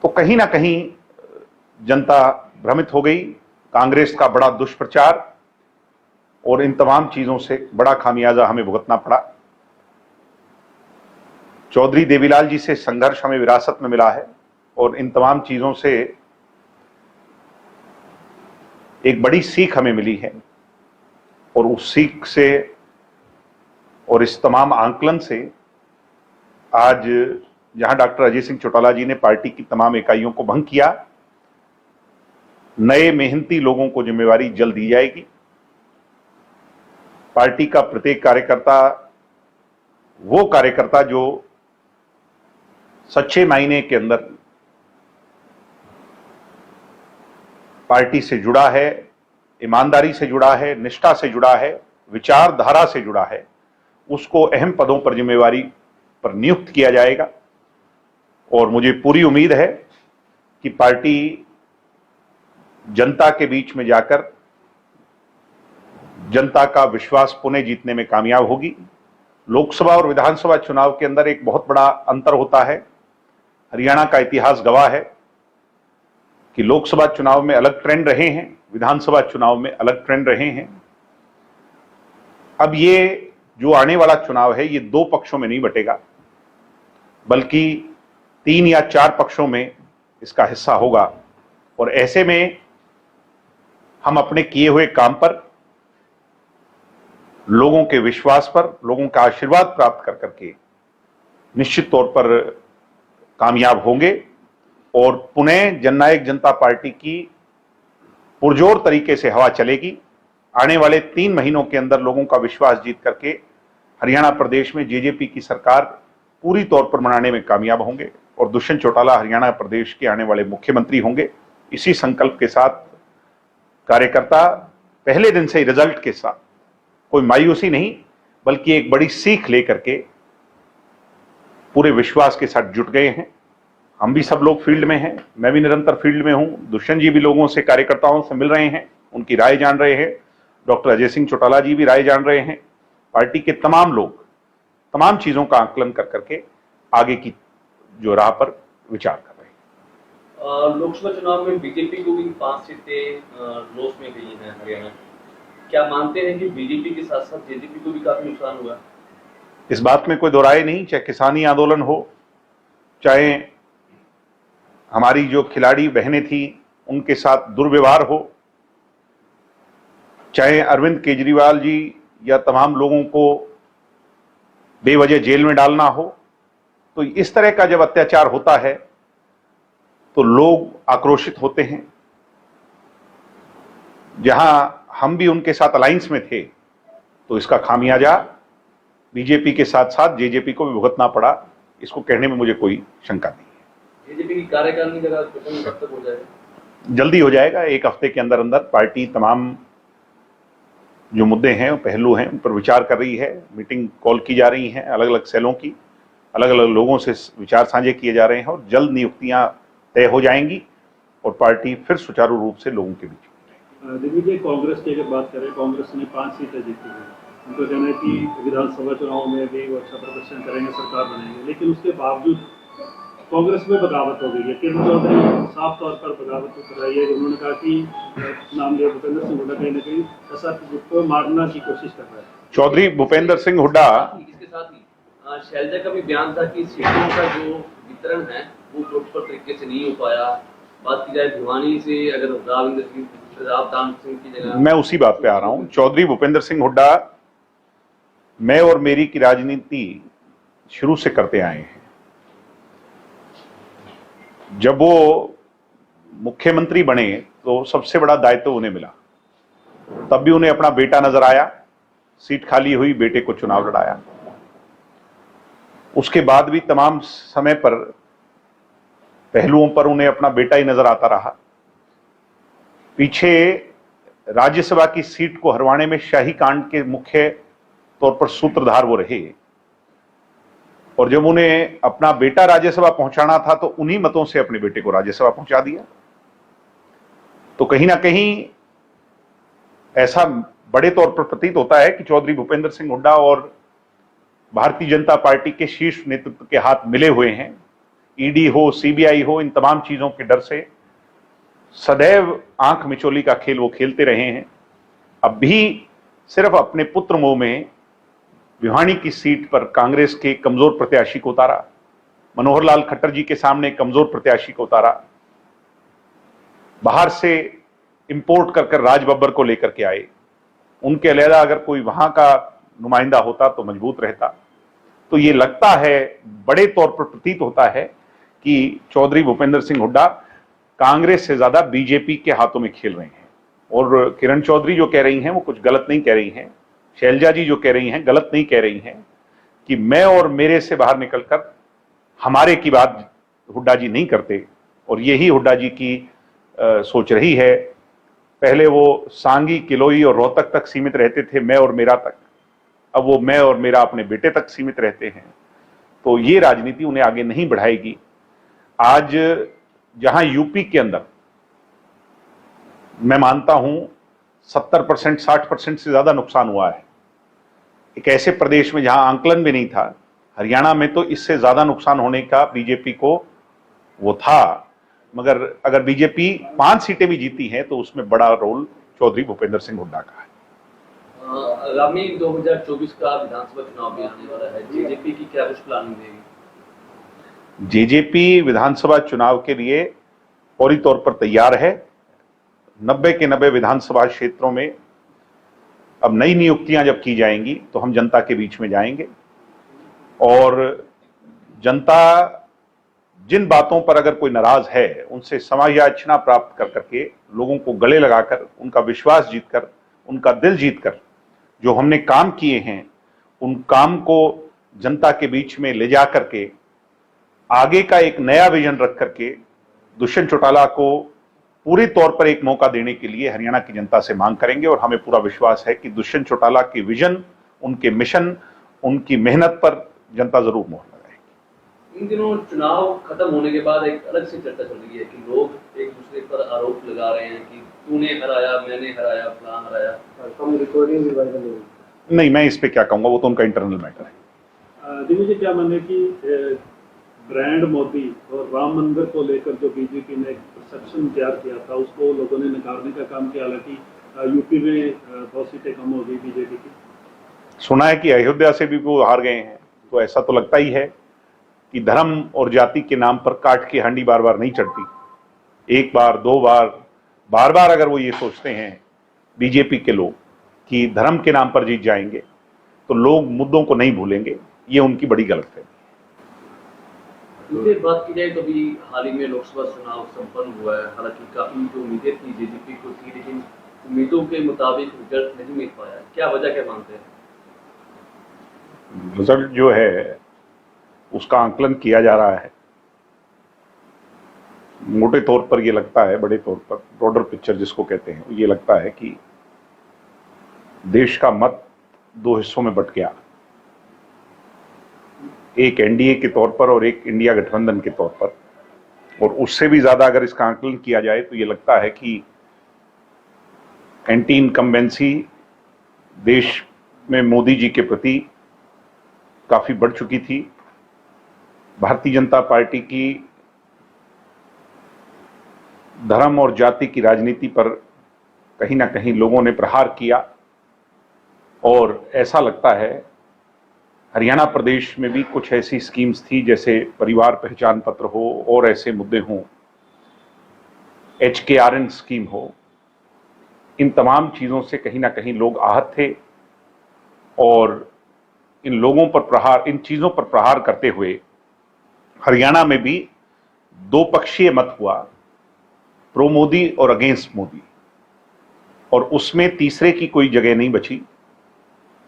तो कहीं ना कहीं जनता भ्रमित हो गई। कांग्रेस का बड़ा दुष्प्रचार और इन तमाम चीजों से बड़ा खामियाजा हमें भुगतना पड़ा। चौधरी देवीलाल जी से संघर्ष हमें विरासत में मिला है, और इन तमाम चीजों से एक बड़ी सीख हमें मिली है, और उस सीख से और इस तमाम आंकलन से आज जहां डॉक्टर अजय सिंह चौटाला जी ने पार्टी की तमाम इकाइयों को भंग किया, नए मेहनती लोगों को जिम्मेवारी जल्द दी जाएगी। पार्टी का प्रत्येक कार्यकर्ता वो कार्यकर्ता जो सच्चे मायने के अंदर पार्टी से जुड़ा है, ईमानदारी से जुड़ा है, निष्ठा से जुड़ा है, विचारधारा से जुड़ा है, उसको अहम पदों पर जिम्मेवारी पर नियुक्त किया जाएगा। और मुझे पूरी उम्मीद है कि पार्टी जनता के बीच में जाकर जनता का विश्वास पुनः जीतने में कामयाब होगी। लोकसभा और विधानसभा चुनाव के अंदर एक बहुत बड़ा अंतर होता है। हरियाणा का इतिहास गवाह है कि लोकसभा चुनाव में अलग ट्रेंड रहे हैं, विधानसभा चुनाव में अलग ट्रेंड रहे हैं। अब ये जो आने वाला चुनाव है ये दो पक्षों में नहीं बटेगा, बल्कि 3 या 4 पक्षों में इसका हिस्सा होगा। और ऐसे में हम अपने किए हुए काम पर, लोगों के विश्वास पर, लोगों का आशीर्वाद प्राप्त कर करके निश्चित तौर पर कामयाब होंगे, और पुनः जननायक जनता पार्टी की पुरजोर तरीके से हवा चलेगी। आने वाले 3 महीनों के अंदर लोगों का विश्वास जीत करके हरियाणा प्रदेश में जेजेपी की सरकार पूरी तौर पर बनाने में कामयाब होंगे, और दुष्यंत चौटाला हरियाणा प्रदेश के आने वाले मुख्यमंत्री होंगे। इसी संकल्प के साथ कार्यकर्ता पहले दिन से ही रिजल्ट के साथ कोई मायूसी नहीं, बल्कि एक बड़ी सीख लेकर के पूरे विश्वास के साथ जुट गए हैं। हम भी सब लोग फील्ड में हैं, मैं भी निरंतर फील्ड में हूं, दुष्यंत जी भी लोगों से, कार्यकर्ताओं से मिल रहे हैं, उनकी राय जान रहे हैं, डॉक्टर अजय सिंह चौटाला जी भी राय जान रहे हैं। पार्टी के तमाम लोग तमाम चीजों का आकलन कर करके आगे की जो राह पर विचार कर रहे हैं। लोकसभा चुनाव में बीजेपी को भी 5 सीटें लॉस में गई हैं हरियाणा। क्या मानते हैं कि बीजेपी के साथ साथ जेजेपी को भी काफी नुकसान हुआ? इस बात में कोई दो राय नहीं। चाहे किसानी आंदोलन हो, चाहे हमारी जो खिलाड़ी बहनें थी उनके साथ दुर्व्यवहार हो, चाहे अरविंद केजरीवाल जी या तमाम लोगों को बेवजह जेल में डालना हो, तो इस तरह का जब अत्याचार होता है तो लोग आक्रोशित होते हैं। जहां हम भी उनके साथ अलायंस में थे, तो इसका खामियाजा बीजेपी के साथ साथ जेजेपी को भी भुगतना पड़ा, इसको कहने में मुझे कोई शंका नहीं है। जेजेपी की कार्यकारिणी का गठन कब तक हो जाएगा? जल्दी हो जाएगा, 1 हफ्ते के अंदर अंदर पार्टी तमाम जो मुद्दे हैं, पहलू हैं, उन पर विचार कर रही है। मीटिंग कॉल की जा रही हैं अलग अलग सेलों की, अलग अलग लोगों से विचार साझे किए जा रहे हैं और जल्द नियुक्तियां तय हो जाएंगी और पार्टी फिर सुचारू रूप से लोगों के बीच। दिग्विजय, कांग्रेस की अगर बात करें, कांग्रेस ने 5 सीटें जीती हैं। उनको कहना है कि विधानसभा चुनाव में भी वो अच्छा प्रदर्शन करेंगे, सरकार बनाएंगे, लेकिन उसके बावजूद कांग्रेस में बगावत हो गई है। किरण चौधरी साफ तौर पर बगावत कराई है। उन्होंने कहा कि नाम लिया भूपेंद्र सिंह हुड्डा कहीं ना कहीं ऐसा को मारना की कोशिश कर रहा है। चौधरी भूपेंद्र सिंह हुड्डा, इसके साथ ही शैलजा का भी बयान था कि सीटों का जो वितरण है वो प्रॉपर तरीके से नहीं हो पाया। बात की जाए भिवानी से, अगर रावदान सिंह की जगह, मैं उसी बात पे आ रहा हूं। चौधरी भूपेंद्र सिंह हुड्डा मैं और मेरी की राजनीति शुरू से करते आए हैं। जब वो मुख्यमंत्री बने तो सबसे बड़ा दायित्व उन्हें मिला, तब भी उन्हें अपना बेटा नजर आया, सीट खाली हुई, बेटे को चुनाव लड़ाया। उसके बाद भी तमाम समय पर पहलुओं पर उन्हें अपना बेटा ही नजर आता रहा। पीछे राज्यसभा की सीट को हरवाने में शाही कांड के मुख्य तौर पर सूत्रधार वो रहे और जब उन्हें अपना बेटा राज्यसभा पहुंचाना था तो उन्हीं मतों से अपने बेटे को राज्यसभा पहुंचा दिया। तो कहीं ना कहीं ऐसा बड़े तौर पर प्रतीत होता है कि चौधरी भूपेंद्र सिंह हुड्डा और भारतीय जनता पार्टी के शीर्ष नेतृत्व के हाथ मिले हुए हैं। ईडी हो, सीबीआई हो, इन तमाम चीजों के डर से सदैव आंख मिचौली का खेल वो खेलते रहे हैं। अब भी सिर्फ अपने पुत्र मोह में भिवानी की सीट पर कांग्रेस के कमजोर प्रत्याशी को उतारा, मनोहर लाल खट्टर जी के सामने कमजोर प्रत्याशी को उतारा, बाहर से इंपोर्ट कर राज बब्बर को लेकर के आए। उनके अलहदा अगर कोई वहां का नुमाइंदा होता तो मजबूत रहता। तो ये लगता है, बड़े तौर पर प्रतीत होता है कि चौधरी भूपेंद्र सिंह हुड्डा कांग्रेस से ज्यादा बीजेपी के हाथों में खेल रहे हैं। और किरण चौधरी जो कह रही हैं वो कुछ गलत नहीं कह रही हैं, शैलजा जी जो कह रही हैं गलत नहीं कह रही हैं कि मैं और मेरे से बाहर निकलकर हमारे की बात हुड्डा जी नहीं करते। और यही हुड्डा जी की सोच रही है। पहले वो सांगी, किलोई और रोहतक तक सीमित रहते थे, मैं और मेरा तक। अब वो मैं और मेरा अपने बेटे तक सीमित रहते हैं। तो ये राजनीति उन्हें आगे नहीं बढ़ाएगी। आज जहां यूपी के अंदर मैं मानता हूं 70%, 60% से ज्यादा नुकसान हुआ है, एक ऐसे प्रदेश में जहां आंकलन भी नहीं था, हरियाणा में तो इससे ज्यादा नुकसान होने का बीजेपी को वो था। मगर अगर बीजेपी 5 सीटें भी जीती हैं तो उसमें बड़ा रोल चौधरी भूपेंद्र सिंह हुड्डा का है। आगामी 2024 का विधानसभा चुनाव भी आने वाला है, जेजेपी की क्या कुछ प्लानिंग रहेगी? जेजेपी विधानसभा चुनाव के लिए फौरी तौर पर तैयार है। 90 के 90 विधानसभा क्षेत्रों में अब नई नियुक्तियां जब की जाएंगी तो हम जनता के बीच में जाएंगे और जनता जिन बातों पर अगर कोई नाराज है उनसे समायाचना प्राप्त कर करके, लोगों को गले लगाकर, उनका विश्वास जीतकर, उनका दिल जीतकर जो हमने काम किए हैं उन काम को जनता के बीच में ले जा करके आगे का एक नया विजन रख करके दुष्यंत चौटाला को पूरे तौर पर एक मौका देने के लिए हरियाणा की जनता से मांग करेंगे। और हमें पूरा विश्वास है कि दुष्यंत चौटाला के विजन, उनके मिशन, उनकी मेहनत पर जनता जरूर मोहर लगाएगी। इन दिनों चुनाव खत्म होने के बाद एक अलग सी चर्चा चल रही है कि लोग एक दूसरे पर आरोप लगा रहे हैं कि तूने हराया, मैंने हराया, फलां हराया। रिकॉर्डिंग भी वायरल हो रही। नहीं, मैं इस पे क्या कहूंगा, वो तो उनका इंटरनल मैटर है। दिग्विजय, क्या मानना है कि ब्रांड मोदी और राम मंदिर को लेकर जो बीजेपी ने एक परसेप्शन तैयार किया था उसको लोगों ने नकारने का काम किया। हालांकि यूपी में 2 सीटें कम हो गई बीजेपी की। सुना है कि अयोध्या से भी वो हार गए हैं, तो ऐसा तो लगता ही है कि धर्म और जाति के नाम पर काट की हांडी बार बार नहीं चढ़ती। एक बार, 2 बार, बार बार अगर वो ये सोचते हैं बीजेपी के लोग कि धर्म के नाम पर जीत जाएंगे तो लोग मुद्दों को नहीं भूलेंगे, ये उनकी बड़ी गलतफहमी है। दूसरी बात की जाए तो अभी हाल ही में लोकसभा चुनाव संपन्न हुआ है। हालांकि काफी जो उम्मीदें थी जेजेपी को थी, लेकिन उम्मीदों के मुताबिक रिजल्ट नहीं मिल पाया। क्या वजह, क्या मानते हैं? रिजल्ट जो है उसका आंकलन किया जा रहा है। मोटे तौर पर ये लगता है, बड़े तौर पर ब्रॉडर पिक्चर जिसको कहते हैं, ये लगता है कि देश का मत दो हिस्सों में बट गया, एक एनडीए के तौर पर और एक इंडिया गठबंधन के तौर पर। और उससे भी ज्यादा अगर इसका आकलन किया जाए तो ये लगता है कि एंटी इनकम्बेंसी देश में मोदी जी के प्रति काफी बढ़ चुकी थी। भारतीय जनता पार्टी की धर्म और जाति की राजनीति पर कहीं ना कहीं लोगों ने प्रहार किया और ऐसा लगता है हरियाणा प्रदेश में भी कुछ ऐसी स्कीम्स थी जैसे परिवार पहचान पत्र हो और ऐसे मुद्दे हों, HKRN स्कीम हो, इन तमाम चीजों से कहीं ना कहीं लोग आहत थे और इन लोगों पर प्रहार, इन चीजों पर प्रहार करते हुए हरियाणा में भी दो पक्षीय मत हुआ, प्रो मोदी और अगेंस्ट मोदी, और उसमें तीसरे की कोई जगह नहीं बची,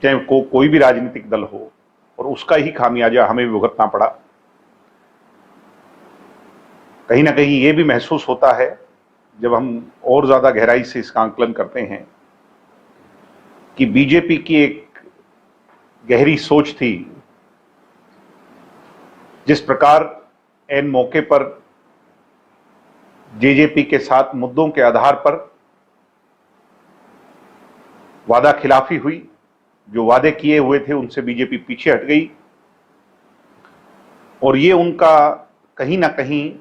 चाहे कोई भी राजनीतिक दल हो, और उसका ही खामियाजा हमें भुगतना पड़ा। कहीं ना कहीं ये भी महसूस होता है जब हम और ज्यादा गहराई से इसका आकलन करते हैं कि बीजेपी की एक गहरी सोच थी, जिस प्रकार एन मौके पर जेजेपी के साथ मुद्दों के आधार पर वादा खिलाफी हुई, जो वादे किए हुए थे उनसे बीजेपी पीछे हट गई, और ये उनका कहीं ना कहीं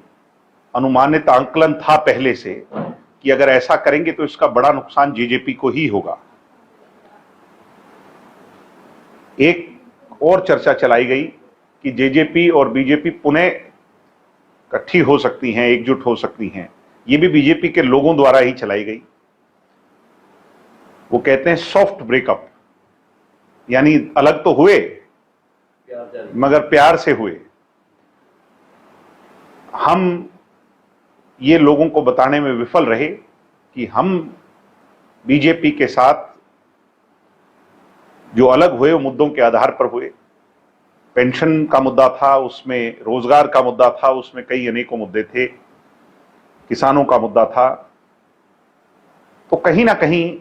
अनुमानित आंकलन था पहले से कि अगर ऐसा करेंगे तो इसका बड़ा नुकसान जेजेपी को ही होगा। एक और चर्चा चलाई गई कि जेजेपी और बीजेपी पुनः इकट्ठी हो सकती हैं, एकजुट हो सकती हैं। ये भी बीजेपी के लोगों द्वारा ही चलाई गई। वो कहते हैं सॉफ्ट ब्रेकअप, यानी अलग तो हुए मगर प्यार से हुए। हम ये लोगों को बताने में विफल रहे कि हम बीजेपी के साथ जो अलग हुए वो मुद्दों के आधार पर हुए। पेंशन का मुद्दा था, उसमें रोजगार का मुद्दा था, उसमें कई अनेकों मुद्दे थे, किसानों का मुद्दा था। तो कहीं ना कहीं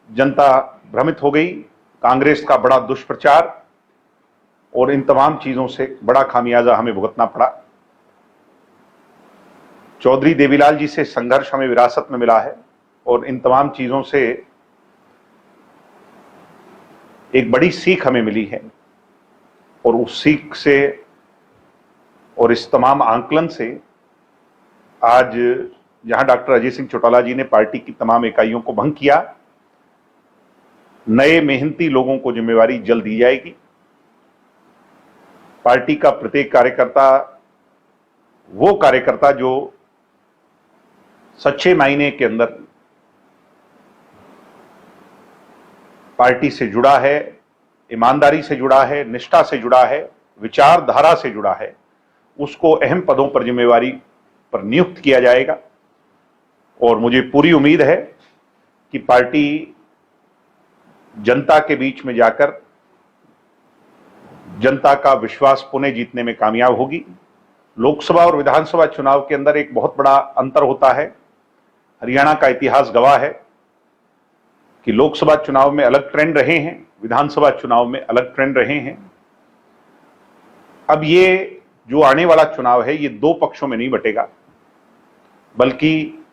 जनता भ्रमित हो गई। कांग्रेस का बड़ा दुष्प्रचार और इन तमाम चीजों से बड़ा खामियाजा हमें भुगतना पड़ा। चौधरी देवीलाल जी से संघर्ष हमें विरासत में मिला है और इन तमाम चीजों से एक बड़ी सीख हमें मिली है, और उस सीख से और इस तमाम आंकलन से आज जहां डॉक्टर अजय सिंह चौटाला जी ने पार्टी की तमाम इकाइयों को भंग किया, नए मेहनती लोगों को जिम्मेवारी जल्द दी जाएगी। पार्टी का प्रत्येक कार्यकर्ता, वो कार्यकर्ता जो सच्चे मायने के अंदर पार्टी से जुड़ा है, ईमानदारी से जुड़ा है, निष्ठा से जुड़ा है, विचारधारा से जुड़ा है, उसको अहम पदों पर जिम्मेवारी पर नियुक्त किया जाएगा। और मुझे पूरी उम्मीद है कि पार्टी जनता के बीच में जाकर जनता का विश्वास पुनः जीतने में कामयाब होगी। लोकसभा और विधानसभा चुनाव के अंदर एक बहुत बड़ा अंतर होता है। हरियाणा का इतिहास गवाह है कि लोकसभा चुनाव में अलग ट्रेंड रहे हैं, विधानसभा चुनाव में अलग ट्रेंड रहे हैं। अब ये जो आने वाला चुनाव है ये दो पक्षों में नहीं बटेगा, बल्कि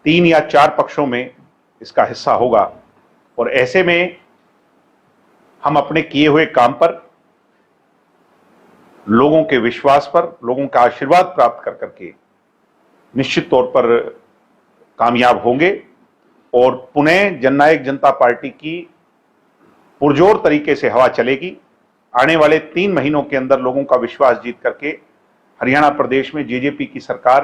3 या 4 पक्षों में इसका हिस्सा होगा। और ऐसे में हम अपने किए हुए काम पर, लोगों के विश्वास पर, लोगों का आशीर्वाद प्राप्त कर करके निश्चित तौर पर कामयाब होंगे और पुनः जननायक जनता पार्टी की पुरजोर तरीके से हवा चलेगी। आने वाले 3 महीनों के अंदर लोगों का विश्वास जीत करके हरियाणा प्रदेश में जेजेपी की सरकार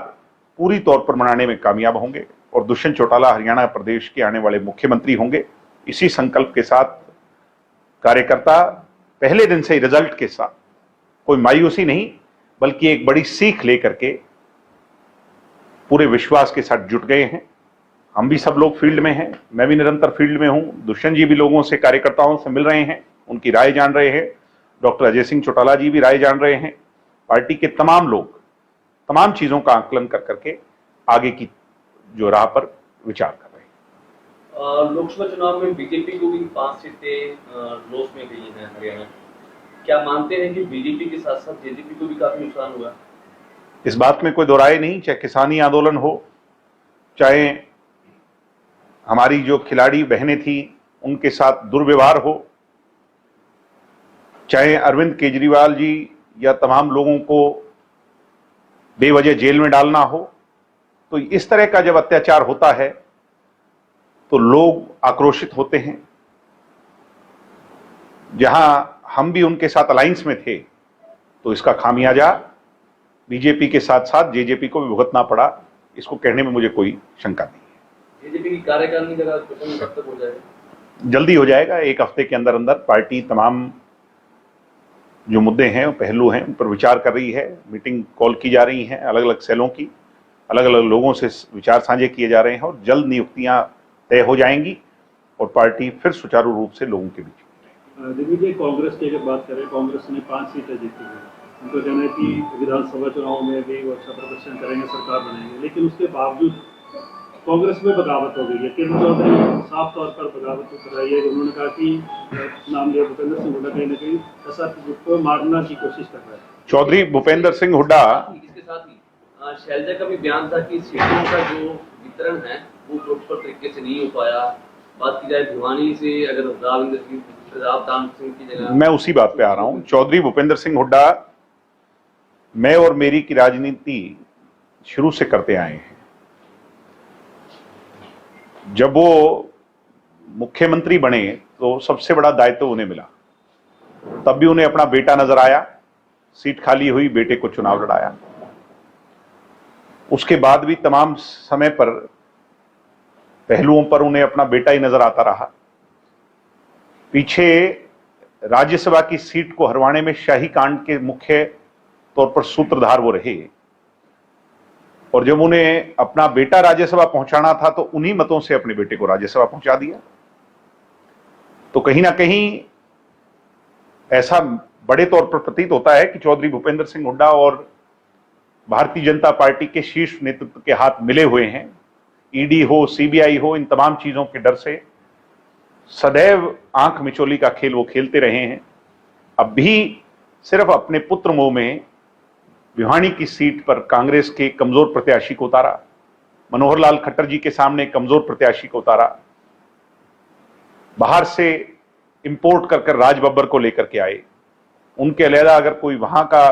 पूरी तौर पर बनाने में कामयाब होंगे और दुष्यंत चौटाला हरियाणा प्रदेश के आने वाले मुख्यमंत्री होंगे। इसी संकल्प के साथ कार्यकर्ता पहले दिन से ही रिजल्ट के साथ कोई मायूसी नहीं, बल्कि एक बड़ी सीख लेकर के पूरे विश्वास के साथ जुट गए हैं। हम भी सब लोग फील्ड में हैं, मैं भी निरंतर फील्ड में हूं, दुष्यंत जी भी लोगों से, कार्यकर्ताओं से मिल रहे हैं, उनकी राय जान रहे हैं, डॉक्टर अजय सिंह चौटाला जी भी राय जान रहे हैं। पार्टी के तमाम लोग तमाम चीजों का आकलन कर करके आगे की जो राह पर विचार कर रहे हैं। लोकसभा चुनाव में बीजेपी को भी 5 सीटें लॉस में गई हैं हरियाणा। क्या मानते हैं कि बीजेपी के साथ साथ जेजेपी को भी काफी नुकसान हुआ? इस बात में कोई दो राय नहीं, चाहे किसानी आंदोलन हो, चाहे हमारी जो खिलाड़ी बहनें थी उनके साथ दुर्व्यवहार हो, चाहे अरविंद केजरीवाल जी या तमाम लोगों को बेवजह जेल में डालना हो, तो इस तरह का जब अत्याचार होता है तो लोग आक्रोशित होते हैं। जहां हम भी उनके साथ अलायंस में थे तो इसका खामियाजा बीजेपी के साथ साथ जेजेपी को भी भुगतना पड़ा, इसको कहने में मुझे कोई शंका नहीं है। जेजेपी की कार्यकारिणी का गठन कब तक हो जाएगा? जल्दी हो जाएगा, एक हफ्ते के अंदर अंदर पार्टी तमाम जो मुद्दे हैं, पहलू हैं, उन पर विचार कर रही है। मीटिंग कॉल की जा रही हैं, अलग अलग सेलों की, अलग अलग लोगों से विचार साझे किए जा रहे हैं और जल्द नियुक्तियां तय हो जाएंगी और पार्टी फिर सुचारू रूप से लोगों के बीच। दिग्विजय, कांग्रेस की अगर बात करें, कांग्रेस ने 5 सीटें जीती हैं। उनको कहना है कि विधानसभा चुनाव में भी वो अच्छा प्रदर्शन करेंगे, सरकार बनाएंगे, लेकिन उसके बावजूद कांग्रेस में बगावत हो गई है। किरण चौधरी साफ तौर पर बगावत कर रही है। उन्होंने कहा कि नाम लिया भूपेंद्र सिंह हुड्डा कहीं ना कहीं ऐसा को मारना की कोशिश कर रहा है। चौधरी भूपेंद्र सिंह हुड्डा, इसके साथ ही शैलजा का भी बयान था कि सीटों का जो वितरण है वो प्रॉपर तरीके से नहीं हो पाया। बात की जाए भिवानी से, अगर प्रताप दाम सिंह की जगह, मैं उसी बात पे आ रहा हूं। चौधरी भूपेंद्र सिंह हुड्डा मैं और मेरी की राजनीति शुरू से करते आए हैं। जब वो मुख्यमंत्री बने तो सबसे बड़ा दायित्व उन्हें मिला, तब भी उन्हें अपना बेटा नजर आया, सीट खाली हुई, बेटे को चुनाव लड़ाया। उसके बाद भी तमाम समय पर पहलुओं पर उन्हें अपना बेटा ही नजर आता रहा। पीछे राज्यसभा की सीट को हरवाने में शाही कांड के मुख्य तौर पर सूत्रधार वो रहे और जब उन्हें अपना बेटा राज्यसभा पहुंचाना था तो उन्हीं मतों से अपने बेटे को राज्यसभा पहुंचा दिया। तो कहीं ना कहीं ऐसा बड़े तौर पर प्रतीत होता है कि चौधरी भूपेंद्र सिंह हुड्डा और भारतीय जनता पार्टी के शीर्ष नेतृत्व के हाथ मिले हुए हैं। ईडी हो, सीबीआई हो, इन तमाम चीजों के डर से सदैव आंख मिचोली का खेल वो खेलते रहे हैं। अब भी सिर्फ अपने पुत्र मोह में भिवानी की सीट पर कांग्रेस के कमजोर प्रत्याशी को उतारा, मनोहर लाल खट्टर जी के सामने कमजोर प्रत्याशी को उतारा, बाहर से इंपोर्ट कर राज बब्बर को लेकर के आए। उनके अलहदा अगर कोई वहां का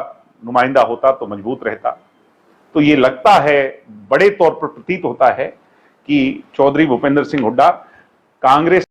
नुमाइंदा होता तो मजबूत रहता। तो ये लगता है, बड़े तौर पर प्रतीत होता है कि चौधरी भूपेंद्र सिंह हुड्डा कांग्रेस